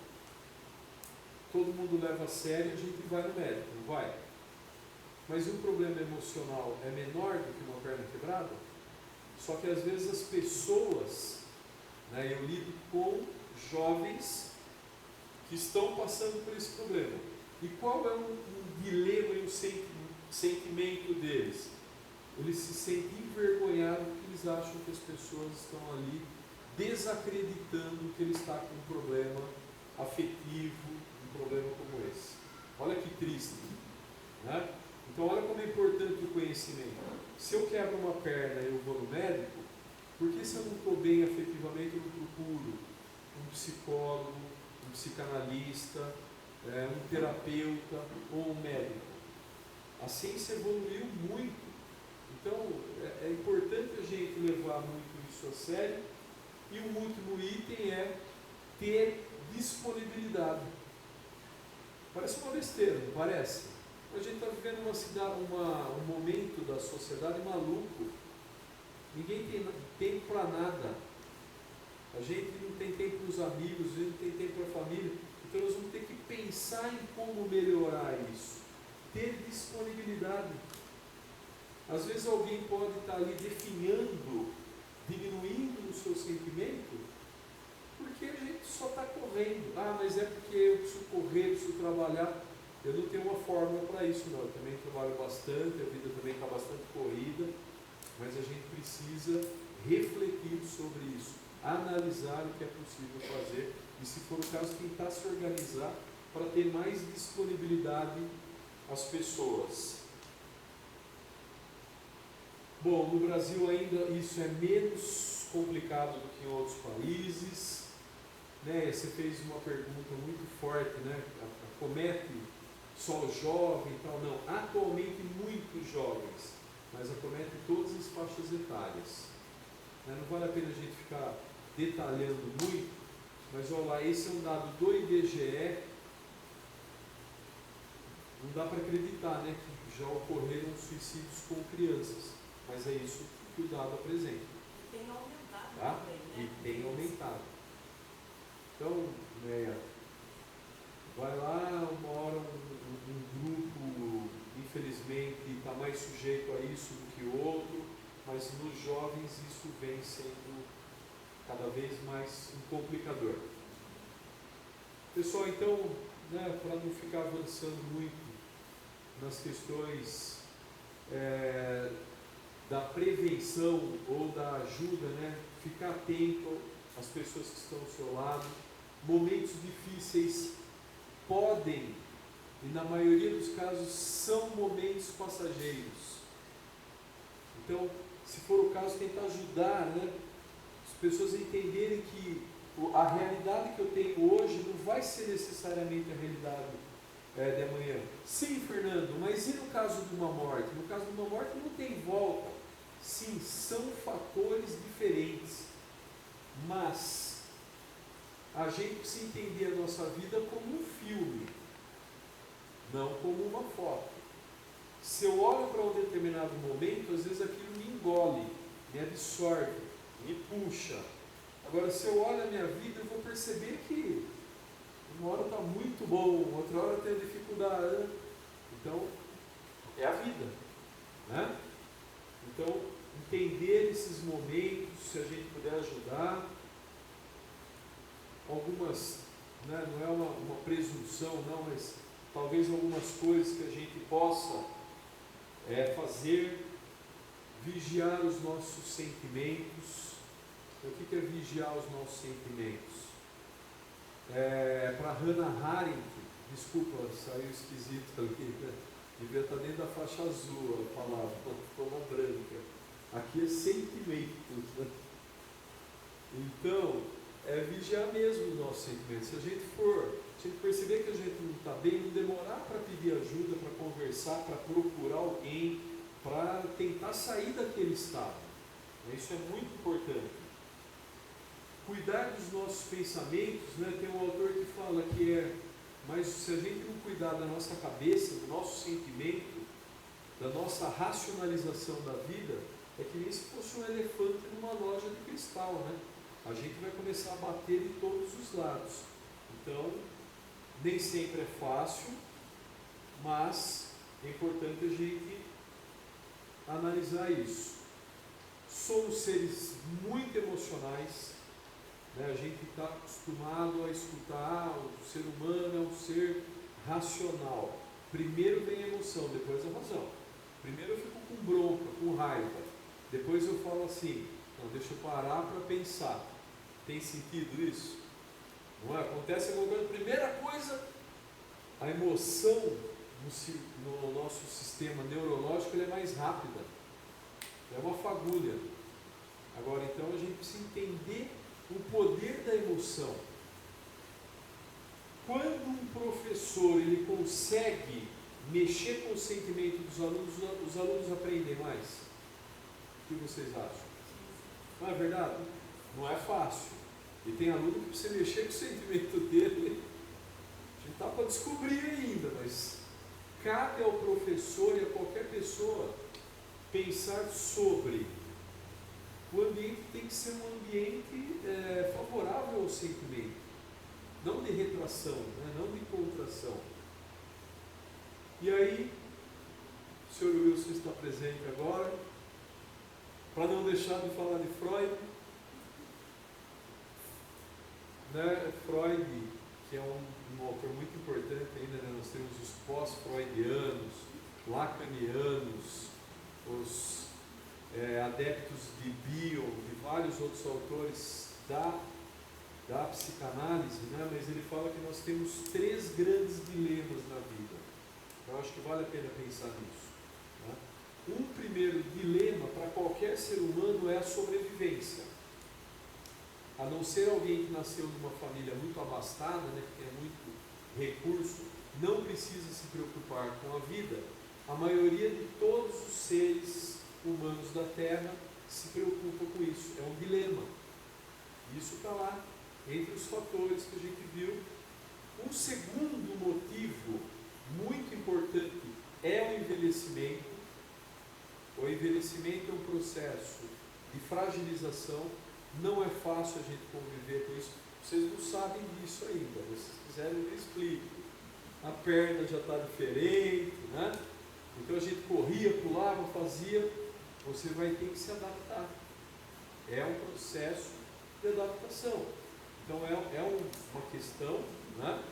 todo mundo leva a sério e a gente vai no médico, não vai? Mas um problema emocional é menor do que uma perna quebrada? Só que às vezes as pessoas, né, eu lido com jovens que estão passando por esse problema. E qual é um dilema e um sentimento deles? Eles se sentem envergonhados porque eles acham que as pessoas estão ali desacreditando que ele está com um problema afetivo, um problema como esse. Olha que triste, né? Então olha como é importante o conhecimento. Se eu quebro uma perna e eu vou no médico, por que se eu não estou bem afetivamente eu não procuro um psicólogo, um psicanalista, um terapeuta ou um médico? A ciência evoluiu muito. Então, é importante a gente levar muito isso a sério. E o último item é ter disponibilidade. Parece uma besteira, não parece? A gente está vivendo um momento da sociedade maluco. Ninguém tem tempo para nada. A gente não tem tempo para os amigos, a gente não tem tempo para a família. Então nós vamos ter que pensar em como melhorar isso. Ter disponibilidade. Às vezes alguém pode estar ali definhando, diminuindo o seu sentimento, porque a gente só está correndo. Ah, mas é porque eu preciso correr, preciso trabalhar. Eu não tenho uma fórmula para isso, não. Eu também trabalho bastante, a vida também está bastante corrida, mas a gente precisa refletir sobre isso, analisar o que é possível fazer e, se for o caso, tentar se organizar para ter mais disponibilidade às pessoas. Bom, no Brasil ainda isso é menos complicado do que em outros países, né? Você fez uma pergunta muito forte, né? Acomete só o jovem e tal? Não, atualmente muitos jovens, mas acomete todas as faixas etárias. Não vale a pena a gente ficar detalhando muito, mas olha lá, esse é um dado do IBGE, não dá para acreditar, né, que já ocorreram suicídios com crianças, mas é isso que o dado apresenta. E tem aumentado, tá? também, né? E tem aumentado. Então, vai lá, uma hora um grupo, infelizmente, está mais sujeito a isso do que o outro, mas nos jovens isso vem sendo cada vez mais um complicador. Pessoal, então, para não ficar avançando muito nas questões da prevenção ou da ajuda, ficar atento às pessoas que estão ao seu lado. Momentos difíceis podem, e na maioria dos casos, são momentos passageiros. Então, se for o caso, tentar ajudar, as pessoas a entenderem que a realidade que eu tenho hoje não vai ser necessariamente a realidade de amanhã. Sim, Fernando, mas e no caso de uma morte? No caso de uma morte não tem volta. Sim, são fatores diferentes, mas a gente precisa entender a nossa vida como um filme, não como uma foto. Se eu olho para um determinado momento, às vezes aquilo me engole, me absorve, me puxa. Agora, se eu olho a minha vida, eu vou perceber que uma hora está muito bom, outra hora eu tenho dificuldade. Então, é a vida, Então, entender esses momentos, se a gente puder ajudar, algumas, não é uma presunção, não, mas talvez algumas coisas que a gente possa fazer, vigiar os nossos sentimentos. O que é vigiar os nossos sentimentos? Para Hannah Arendt, desculpa, saiu esquisito ali, devia estar dentro da faixa azul a palavra, ficou na branca. Aqui é sentimento. Então, vigiar mesmo os nossos sentimentos. Se a gente perceber que a gente não está bem, não demorar para pedir ajuda, para conversar, para procurar alguém, para tentar sair daquele estado. Isso é muito importante. Cuidar dos nossos pensamentos, tem um autor que fala que mas se a gente não cuidar da nossa cabeça, do nosso sentimento, da nossa racionalização da vida, é que nem se fosse um elefante numa loja de cristal, A gente vai começar a bater de todos os lados. Então, nem sempre é fácil, mas é importante a gente analisar isso. Somos seres muito emocionais, a gente está acostumado a escutar, o ser humano é um ser racional. Primeiro vem a emoção, depois a razão. Primeiro eu fico com bronca, com raiva. Depois eu falo assim, não, deixa eu parar para pensar. Tem sentido isso? Não é? Acontece alguma coisa, primeira coisa, a emoção no nosso sistema neurológico é mais rápida. É uma fagulha. Agora, então, a gente precisa entender o poder da emoção. Quando um professor ele consegue mexer com o sentimento dos alunos, os alunos aprendem mais. O que vocês acham? Não é verdade? Não é fácil. E tem aluno que precisa mexer com o sentimento dele. A gente está para descobrir ainda, mas cabe ao professor e a qualquer pessoa pensar sobre. O ambiente tem que ser um ambiente favorável ao sentimento, não de retração, não de contração. E aí, o Sr. Wilson está presente agora, para não deixar de falar de Freud, Freud, que é um autor muito importante ainda, nós temos os pós-freudianos, lacanianos, os adeptos de Bion, de vários outros autores da psicanálise, mas ele fala que nós temos 3 grandes dilemas na vida. Eu acho que vale a pena pensar nisso. Um primeiro dilema para qualquer ser humano é a sobrevivência. A não ser alguém que nasceu numa família muito abastada, que tem muito recurso, não precisa se preocupar com a vida. A maioria de todos os seres humanos da Terra se preocupa com isso. É um dilema. Isso está lá, entre os fatores que a gente viu. Um segundo motivo muito importante é o envelhecimento. O envelhecimento é um processo de fragilização. Não é fácil a gente conviver com isso. Vocês não sabem disso ainda. Se vocês quiserem, eu explico. A perna já está diferente, Então a gente corria, pulava, fazia. Você vai ter que se adaptar. É um processo de adaptação. Então é uma questão, né?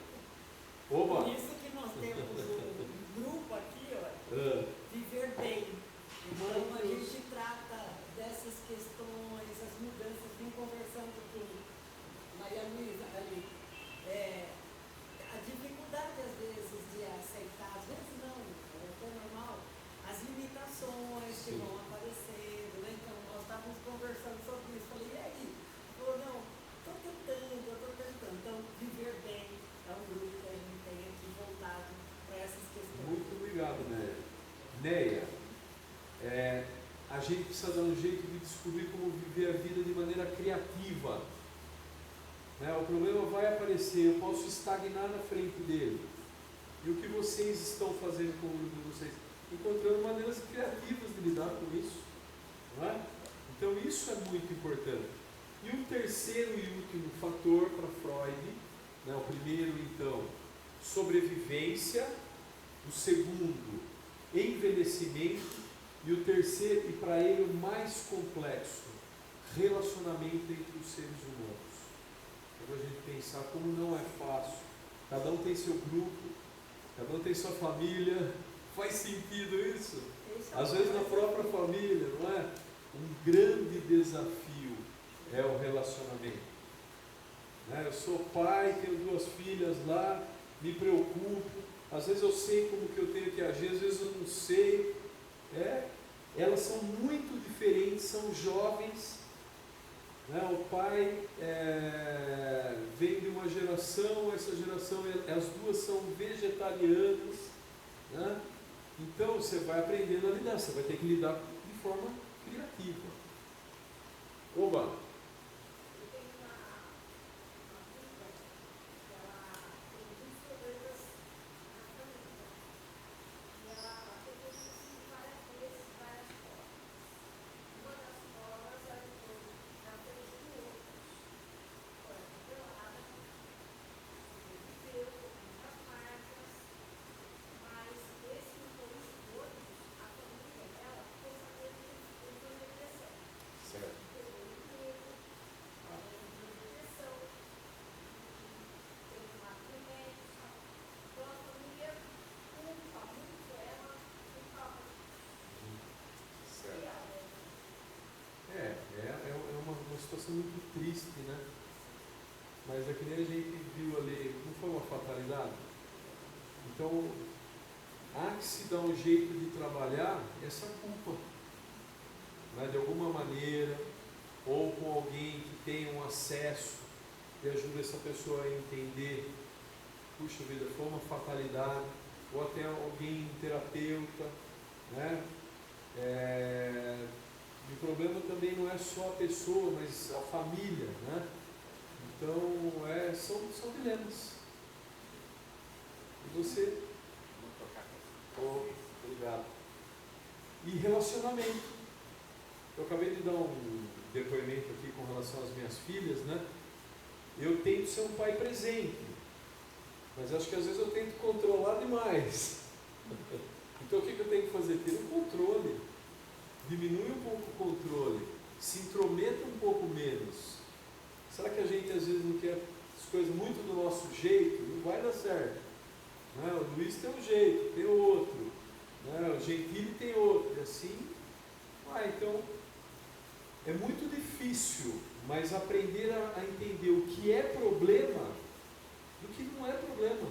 Oba! Por isso que nós temos um grupo aqui, ó, Viver Bem. Então a gente trata dessas questões, as mudanças, vim conversando com Maria Luísa ali. A dificuldade às vezes de aceitar, às vezes não, é normal, as limitações que Sim. vão aparecendo, né? Então nós estávamos conversando sobre isso, falei, e aí? Falou, não, estou tentando. Então, Viver Bem é um grupo que a gente tem aqui voltado para essas questões. Muito obrigado, Néia. Néia, a gente precisa dar um jeito de descobrir como viver a vida de maneira criativa. Né? O problema vai aparecer, eu posso estagnar na frente dele. E o que vocês estão fazendo com o grupo de vocês? Encontrando maneiras criativas de lidar com isso. Não é? Então isso é muito importante. E o terceiro e último fator para Freud, né? O primeiro então, sobrevivência, o segundo, envelhecimento, e o terceiro, e para ele o mais complexo, relacionamento entre os seres humanos. Para a gente pensar como não é fácil. Cada um tem seu grupo, cada um tem sua família. Faz sentido isso? Às vezes na própria família, não é? Um grande desafio é o relacionamento. Né? Eu sou pai, tenho 2 filhas lá, me preocupo. Às vezes eu sei como que eu tenho que agir, às vezes eu não sei. Elas são muito diferentes, são jovens. Né? O pai vem de uma geração, essa geração, as duas são vegetarianas. Né? Então você vai aprendendo a lidar, você vai ter que lidar de forma criativa. Oba! Uma situação muito triste, né? Mas é que nem a gente viu ali, não foi uma fatalidade? Então, há que se dar um jeito de trabalhar essa culpa, né? De alguma maneira, ou com alguém que tenha um acesso e ajude essa pessoa a entender, puxa vida, foi uma fatalidade, ou até alguém, um terapeuta, né? E o problema também não é só a pessoa, mas a família, né? Então, são dilemas. E você... obrigado. E relacionamento. Eu acabei de dar um depoimento aqui com relação às minhas filhas, né? Eu tento ser um pai presente, mas acho que às vezes eu tento controlar demais. Então, o que eu tenho que fazer? Ter um controle. Diminui um pouco o controle, se intrometa um pouco menos. Será que a gente às vezes não quer as coisas muito do nosso jeito? Não vai dar certo. Né? O Luiz tem um jeito, tem outro. Né? O Gentili tem outro. E assim, então, é muito difícil, mas aprender a entender o que é problema do que não é problema.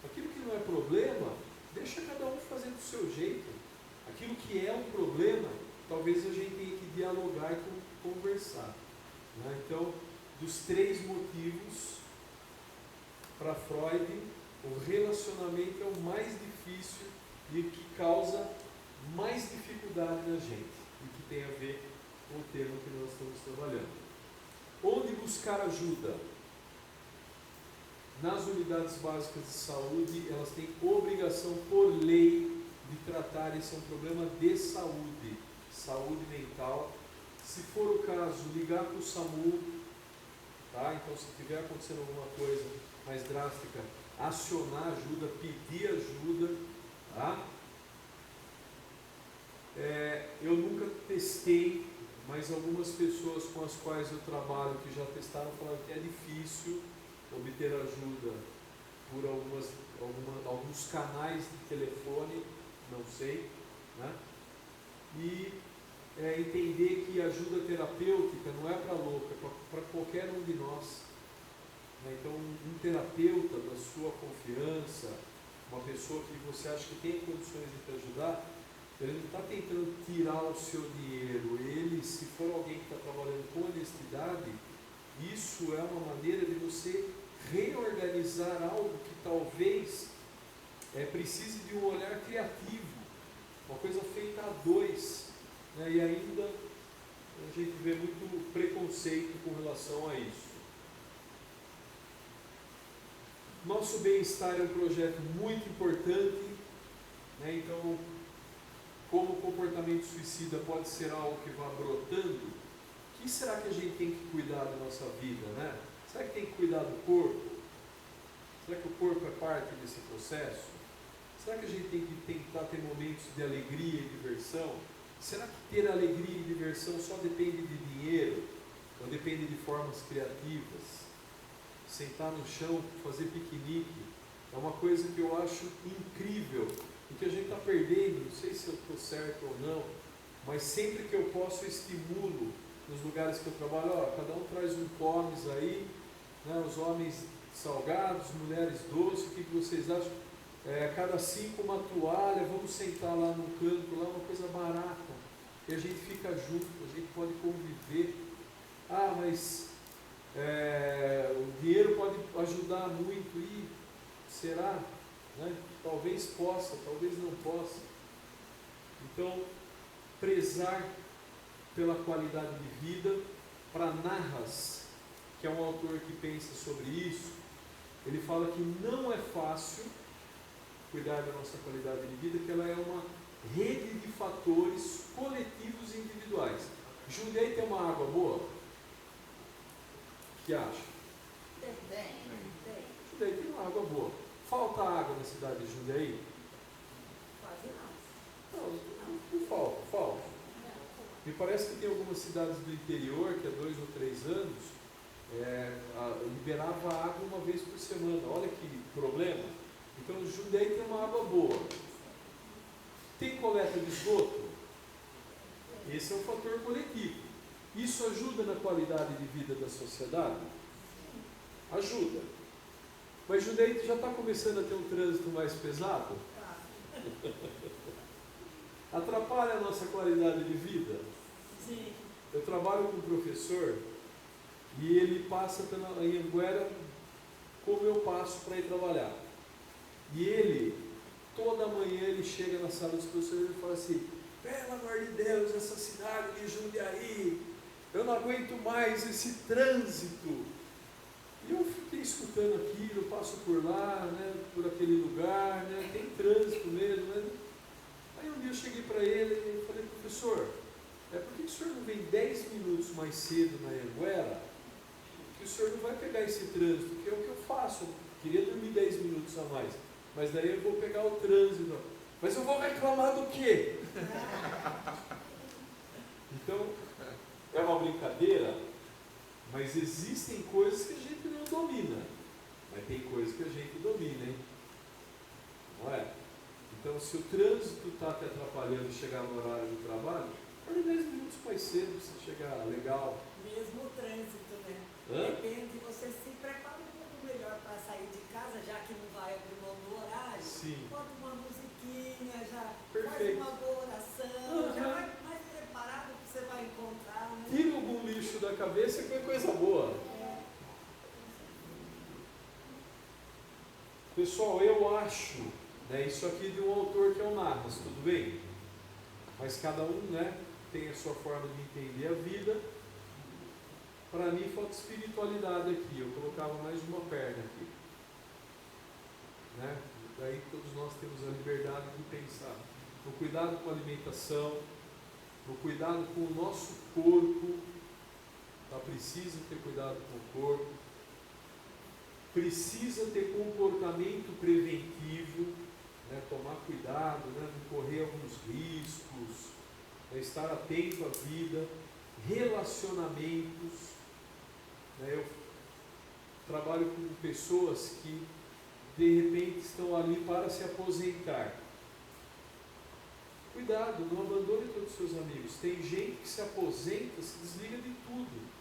Aquilo que não é problema, deixa cada um fazer do seu jeito. Aquilo que é um problema, talvez a gente tenha que dialogar e conversar. Né? Então, dos 3 motivos, para Freud, o relacionamento é o mais difícil e o que causa mais dificuldade na gente, e que tem a ver com o tema que nós estamos trabalhando. Onde buscar ajuda? Nas unidades básicas de saúde, elas têm obrigação por lei de tratar, esse é um problema de saúde mental. Se for o caso, ligar para o SAMU, tá? Então, se estiver acontecendo alguma coisa mais drástica, acionar ajuda, pedir ajuda, tá? Eu nunca testei mas algumas pessoas com as quais eu trabalho que já testaram falaram que é difícil obter ajuda por alguns canais de telefone, não sei, né? E entender que ajuda terapêutica não é para louco, é para qualquer um de nós, né? Então, um terapeuta da sua confiança, uma pessoa que você acha que tem condições de te ajudar, ele não está tentando tirar o seu dinheiro. Ele, se for alguém que está trabalhando com honestidade, isso é uma maneira de você reorganizar algo que talvez precise de um olhar criativo, uma coisa feita a dois, né? E ainda a gente vê muito preconceito com relação a isso. Nosso bem-estar é um projeto muito importante, né? Então, como o comportamento suicida pode ser algo que vá brotando, o que será que a gente tem que cuidar da nossa vida, né? Será que tem que cuidar do corpo? Será que o corpo é parte desse processo? Será que a gente tem que tentar ter momentos de alegria e diversão? Será que ter alegria e diversão só depende de dinheiro? Ou depende de formas criativas? Sentar no chão, fazer piquenique, é uma coisa que eu acho incrível e que a gente está perdendo. Não sei se eu estou certo ou não, mas sempre que eu posso eu estimulo nos lugares que eu trabalho. Cada um traz um comes aí, né? Os homens salgados, mulheres doces, o que vocês acham? Cada 5 uma toalha, vamos sentar lá no canto, lá uma coisa barata, e a gente fica junto, a gente pode conviver. Mas o dinheiro pode ajudar muito, e será? Né? Talvez possa, talvez não possa. Então, prezar pela qualidade de vida. Para Narras, que é um autor que pensa sobre isso, ele fala que não é fácil cuidar da nossa qualidade de vida, que ela é uma rede de fatores coletivos e individuais. Jundiaí tem uma água boa? O que acha? Tem. Jundiaí tem uma água boa. Falta água na cidade de Jundiaí? Quase não. Não falta. Me parece que tem algumas cidades do interior que há 2 ou 3 anos liberava água uma vez por semana. Olha que problema. Então o Jundiaí tem uma água boa. Tem coleta de esgoto? Esse é um fator coletivo. Isso ajuda na qualidade de vida da sociedade? Ajuda. Mas Jundiaí já está começando a ter um trânsito mais pesado? Atrapalha a nossa qualidade de vida? Sim. Eu trabalho com um professor e ele passa pela Anhanguera como eu passo para ir trabalhar. E ele, toda manhã, ele chega na sala dos professores e fala assim: pelo amor de Deus, essa cidade de Jundiaí, eu não aguento mais esse trânsito. E eu fiquei escutando aquilo, eu passo por lá, né, por aquele lugar, né, tem trânsito mesmo, né? Aí um dia eu cheguei para ele e falei: professor, por que o senhor não vem 10 minutos mais cedo na Anhanguera? Que o senhor não vai pegar esse trânsito, que é o que eu faço. Eu queria dormir 10 minutos a mais, mas daí eu vou pegar o trânsito. Mas eu vou reclamar do quê? Então, é uma brincadeira, mas existem coisas que a gente não domina. Mas tem coisas que a gente domina, hein? Não é? Então, se o trânsito está te atrapalhando chegar no horário do trabalho, pode 10 minutos mais cedo para você chegar legal. Mesmo o trânsito, né? Depende, você se prepara um pouco melhor para sair de casa, já que não vai abrir mão do horário. Sim. Bota uma musiquinha, já Perfeito. faz uma boa oração, já vai mais preparado que você vai encontrar. Né? Tira algum lixo da cabeça e põe coisa boa. Pessoal, eu acho, né, isso aqui de um autor que é o Narras, tudo bem? Mas cada um, né, tem a sua forma de entender a vida. Para mim falta espiritualidade aqui, eu colocava mais uma perna aqui, né? Daí todos nós temos a liberdade de pensar no cuidado com a alimentação, no cuidado com o nosso corpo. Tá? Precisa ter cuidado com o corpo, precisa ter comportamento preventivo, né? Tomar cuidado, né? Não correr alguns riscos, né? Estar atento à vida, relacionamentos. Eu trabalho com pessoas que de repente estão ali para se aposentar. Cuidado, não abandone todos os seus amigos. Tem gente que se aposenta, se desliga de tudo.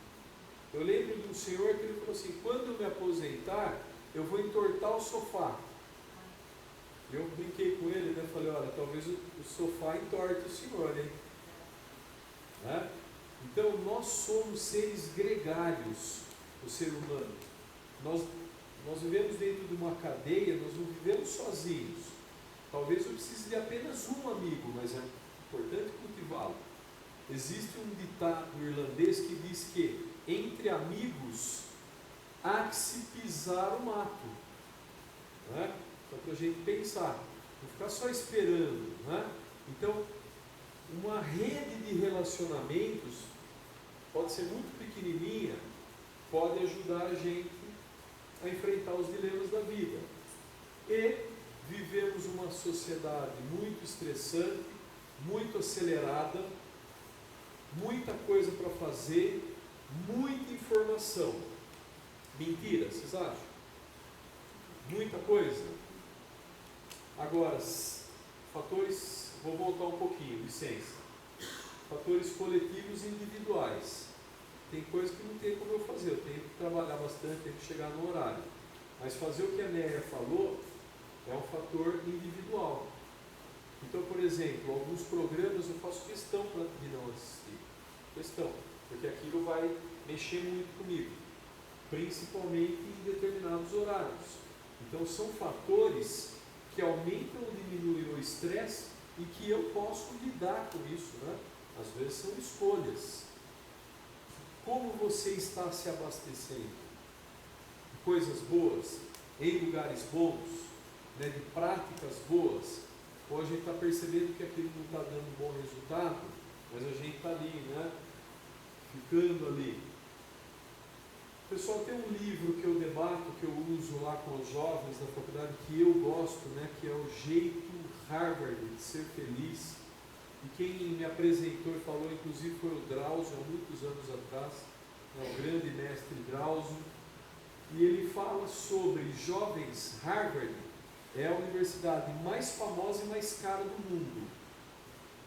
Eu lembro de um senhor que ele falou assim: quando eu me aposentar, eu vou entortar o sofá. Eu brinquei com ele, né? Falei: olha, talvez o sofá entorte o senhor, hein? Né? Então, nós somos seres gregários, o ser humano. Nós vivemos dentro de uma cadeia, nós não vivemos sozinhos. Talvez eu precise de apenas um amigo, mas é importante cultivá-lo. Existe um ditado irlandês que diz que entre amigos há que se pisar o mato. Né? Só para a gente pensar, não ficar só esperando. Né? Então, uma rede de relacionamentos pode ser muito pequenininha, pode ajudar a gente a enfrentar os dilemas da vida. E vivemos uma sociedade muito estressante, muito acelerada, muita coisa para fazer, muita informação. Mentira, vocês acham? Muita coisa. Agora, fatores, vou voltar um pouquinho, licença. Fatores coletivos e individuais. Tem coisa que não tem como eu fazer, eu tenho que trabalhar bastante, tenho que chegar no horário. Mas fazer o que a Néia falou é um fator individual. Então, por exemplo, alguns programas eu faço questão de não assistir. Questão, porque aquilo vai mexer muito comigo, principalmente em determinados horários. Então, são fatores que aumentam ou diminuem o estresse e que eu posso lidar com isso, né? Às vezes são escolhas. Como você está se abastecendo? De coisas boas, em lugares bons, né, de práticas boas. Ou a gente está percebendo que aquilo não está dando bom resultado, mas a gente está ali, né, ficando ali. Pessoal, tem um livro que eu debato, que eu uso lá com os jovens da faculdade, que eu gosto, né, que é O Jeito Harvard de Ser Feliz. E quem me apresentou e falou, inclusive, foi o Drauzio, há muitos anos atrás, né, o grande mestre Drauzio. E ele fala sobre jovens. Harvard é a universidade mais famosa e mais cara do mundo.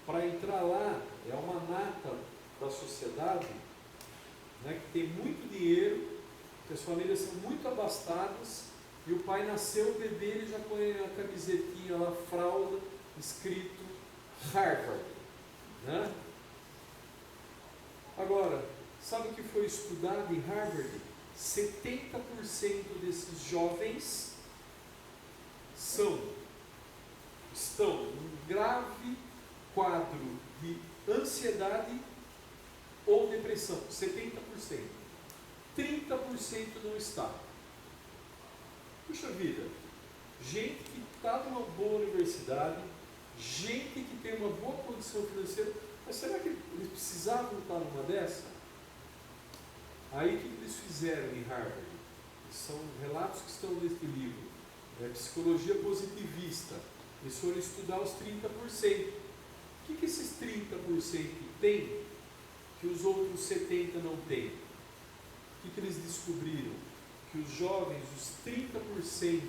Para entrar lá, é uma nata da sociedade, né, que tem muito dinheiro, que as famílias são muito abastadas, e o pai nasceu, o bebê, ele já põe a camisetinha lá, fralda, escrito Harvard. Né? Agora, sabe o que foi estudado em Harvard? 70% desses jovens estão num grave quadro de ansiedade ou depressão. 70%. 30% não está. Puxa vida, gente que está numa boa universidade, gente que tem uma boa condição financeira, mas será que eles precisavam estar numa dessa? Aí o que eles fizeram em Harvard? São relatos que estão neste livro. É psicologia positivista. Eles foram estudar os 30%. O que esses 30% têm que os outros 70% não têm? O que eles descobriram? Que os jovens, os 30%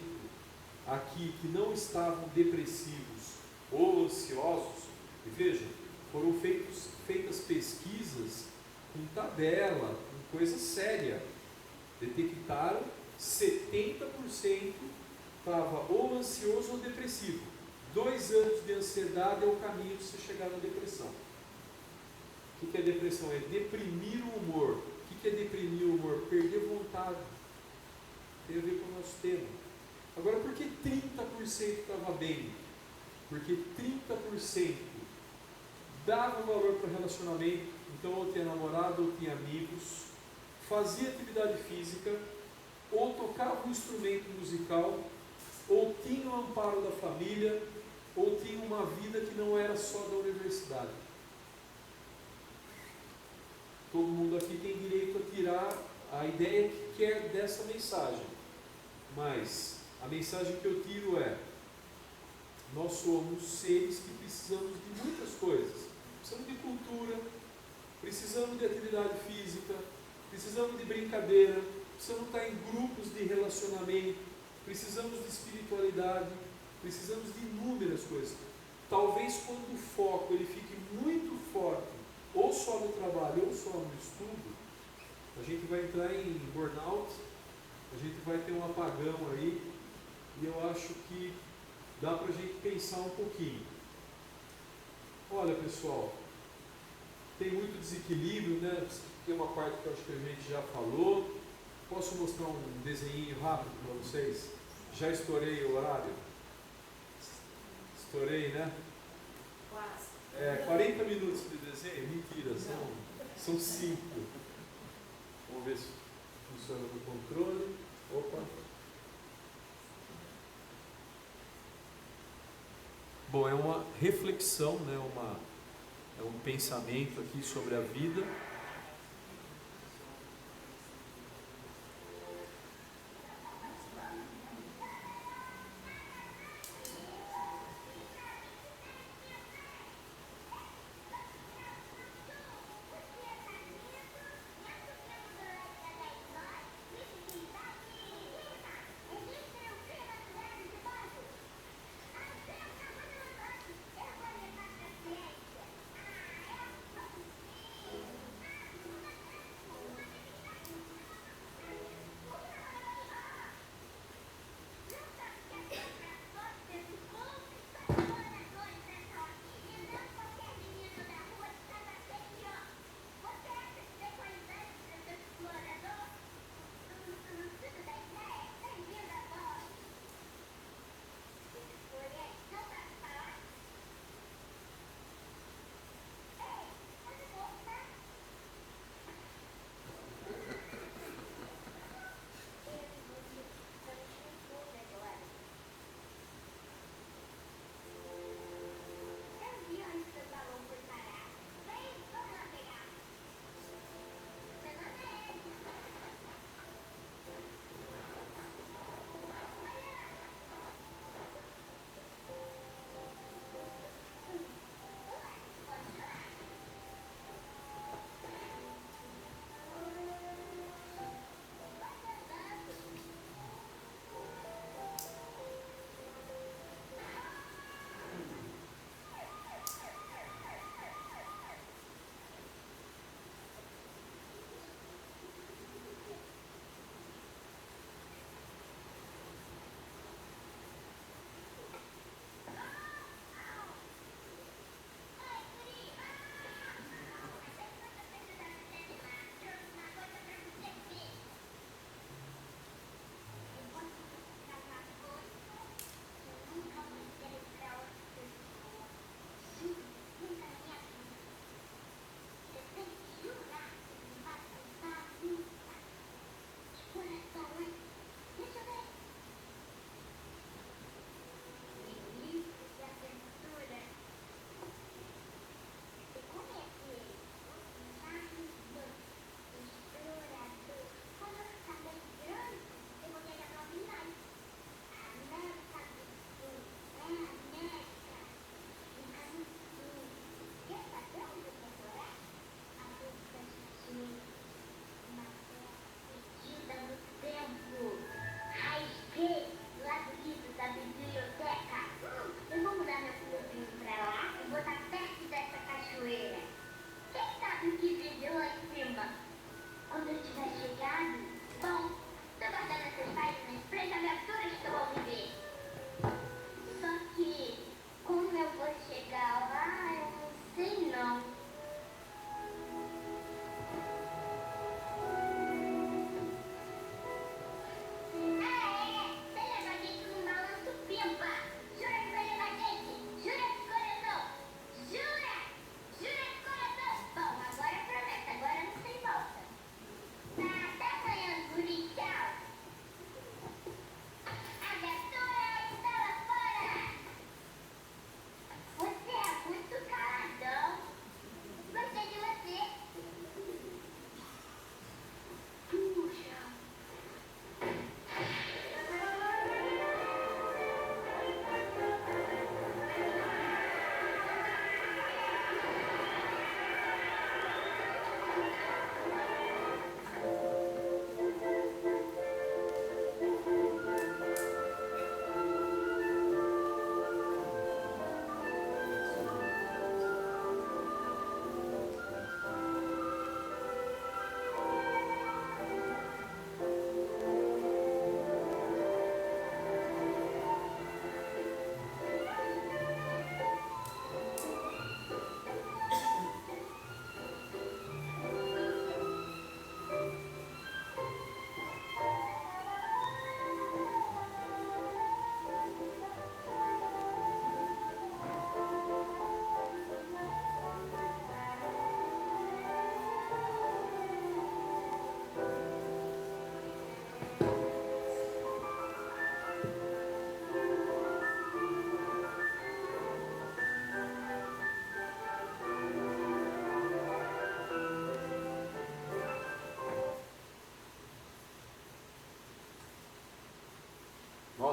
aqui que não estavam depressivos ou ansiosos, e veja, foram feitas pesquisas com tabela, com coisa séria. Detectaram 70% estava ou ansioso ou depressivo. 2 anos de ansiedade é o caminho de você chegar na depressão. O que é depressão? É deprimir o humor. O que é deprimir o humor? Perder vontade. Tem a ver com o nosso tema. Agora, por que 30% estava bem? Porque 30% dava valor para o relacionamento, então ou tinha namorado ou tinha amigos, fazia atividade física, ou tocava um instrumento musical, ou tinha o amparo da família, ou tinha uma vida que não era só da universidade. Todo mundo aqui tem direito a tirar a ideia que quer dessa mensagem, mas a mensagem que eu tiro é: nós somos seres que precisamos de muitas coisas. Precisamos de cultura, precisamos precisamos de atividade física, precisamos de brincadeira, precisamos estar em grupos de relacionamento, precisamos de espiritualidade, precisamos de inúmeras coisas. Talvez quando o foco ele fique muito forte, ou só no trabalho, ou só no estudo, a gente vai entrar em burnout, a gente vai ter um apagão aí, e eu acho que dá para a gente pensar um pouquinho. Olha, pessoal, tem muito desequilíbrio, né? Tem uma parte que eu acho que a gente já falou. Posso mostrar um desenho rápido para vocês? Já estourei o horário? Estourei, né? Quase. 40 minutos de desenho? Mentira, são 5. Vamos ver se funciona no controle. Opa! Bom, é uma reflexão, né? É um pensamento aqui sobre a vida.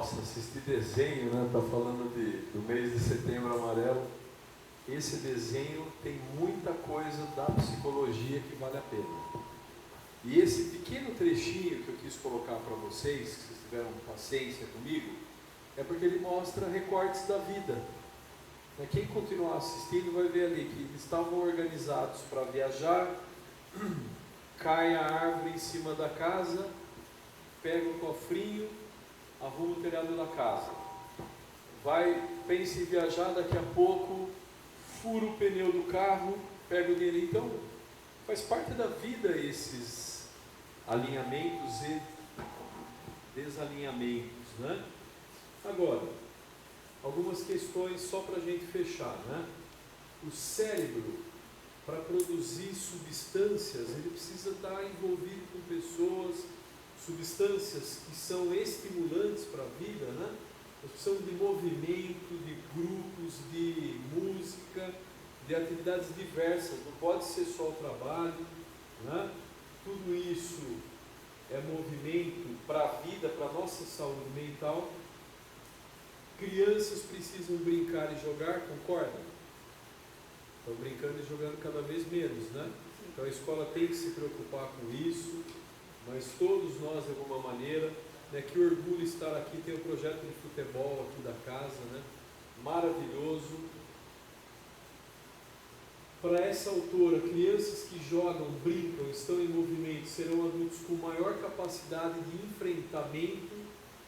Nossa, assistir desenho, né? Tá falando do mês de Setembro Amarelo. Esse desenho tem muita coisa da psicologia que vale a pena. E esse pequeno trechinho que eu quis colocar para vocês, que vocês tiveram paciência comigo, é porque ele mostra recortes da vida. Quem continuar assistindo vai ver ali que eles estavam organizados para viajar, cai a árvore em cima da casa, pega o cofrinho, arruma o telhado da casa. Pensa em viajar, daqui a pouco fura o pneu do carro, pega o dinheiro. Então, faz parte da vida esses alinhamentos e desalinhamentos, né? Agora, algumas questões só para a gente fechar, né? O cérebro, para produzir substâncias, ele precisa estar envolvido com pessoas, substâncias que são estimulantes para a vida, né? Nós precisamos de movimento, de grupos, de música, de atividades diversas, não pode ser só o trabalho, né? Tudo isso é movimento para a vida, para a nossa saúde mental. Crianças precisam brincar e jogar, concordam? Estão brincando e jogando cada vez menos, né? Então a escola tem que se preocupar com isso, mas todos nós, de alguma maneira, né, que orgulho estar aqui, tem um projeto de futebol aqui da casa, né? Maravilhoso. Para essa autora, crianças que jogam, brincam, estão em movimento, serão adultos com maior capacidade de enfrentamento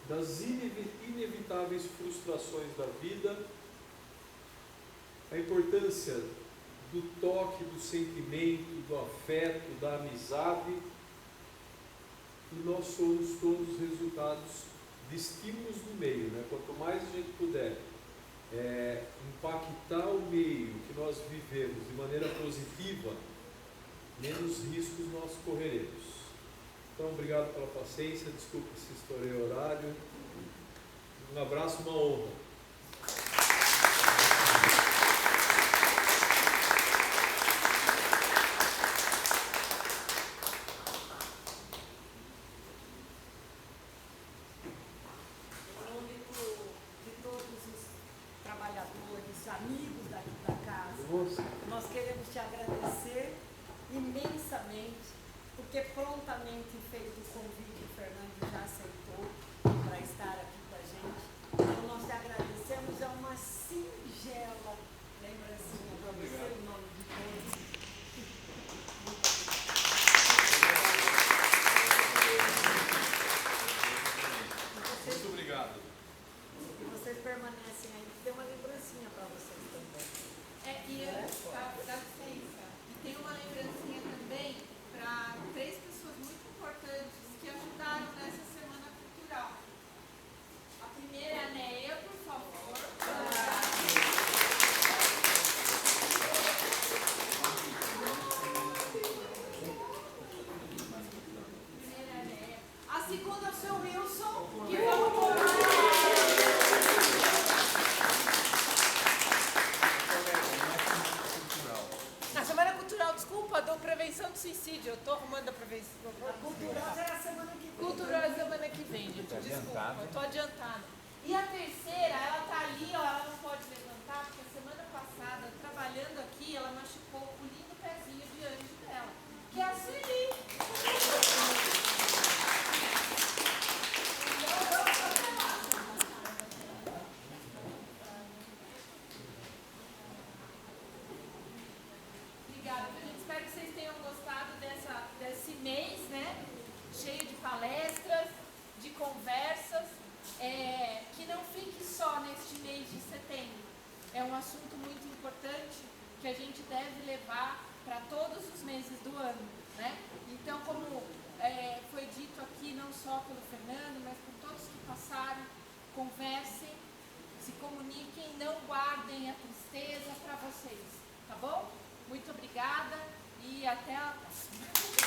das inevitáveis frustrações da vida. A importância do toque, do sentimento, do afeto, da amizade. E nós somos todos resultados de estímulos do meio, né? Quanto mais a gente puder impactar o meio que nós vivemos de maneira positiva, menos riscos nós correremos. Então, obrigado pela paciência, desculpe se estourei o horário. Um abraço, uma honra. Amigos daqui da casa, nós queremos te agradecer imensamente, porque prontamente feito o convite, o Fernando já aceitou para estar aqui com a gente. Então nós te agradecemos, é uma singela lembrancinha para você, em nome de todos. Muito obrigado. E vocês permanecem aí, tem uma lembrancinha para vocês também. Dá licença. E tem uma lembrancinha também para 3 pessoas muito importantes que ajudaram nessa Semana Cultural. A primeira é a Neia, por favor. Primeira é a Neia. A segunda é o seu Wilson, que vamos prevenção do suicídio, eu tô arrumando a prevenção. Cultural é a semana que vem. Cultural é a semana que vem, gente. Desculpa, eu tô adiantada. E a terceira, ela tá ali, ó, ela não pode levantar, porque a semana passada, trabalhando aqui, ela machucou o lindo pezinho de anjo dela, que é a Sueli. Obrigada, gente. Espero que vocês tenham gostado desse mês, né? Cheio de palestras, de conversas, que não fique só neste mês de setembro. É um assunto muito importante que a gente deve levar para todos os meses do ano, né? Então, como foi dito aqui, não só pelo Fernando, mas por todos que passaram, conversem, se comuniquem, não guardem a tristeza para vocês, tá bom? Muito obrigada e até a próxima.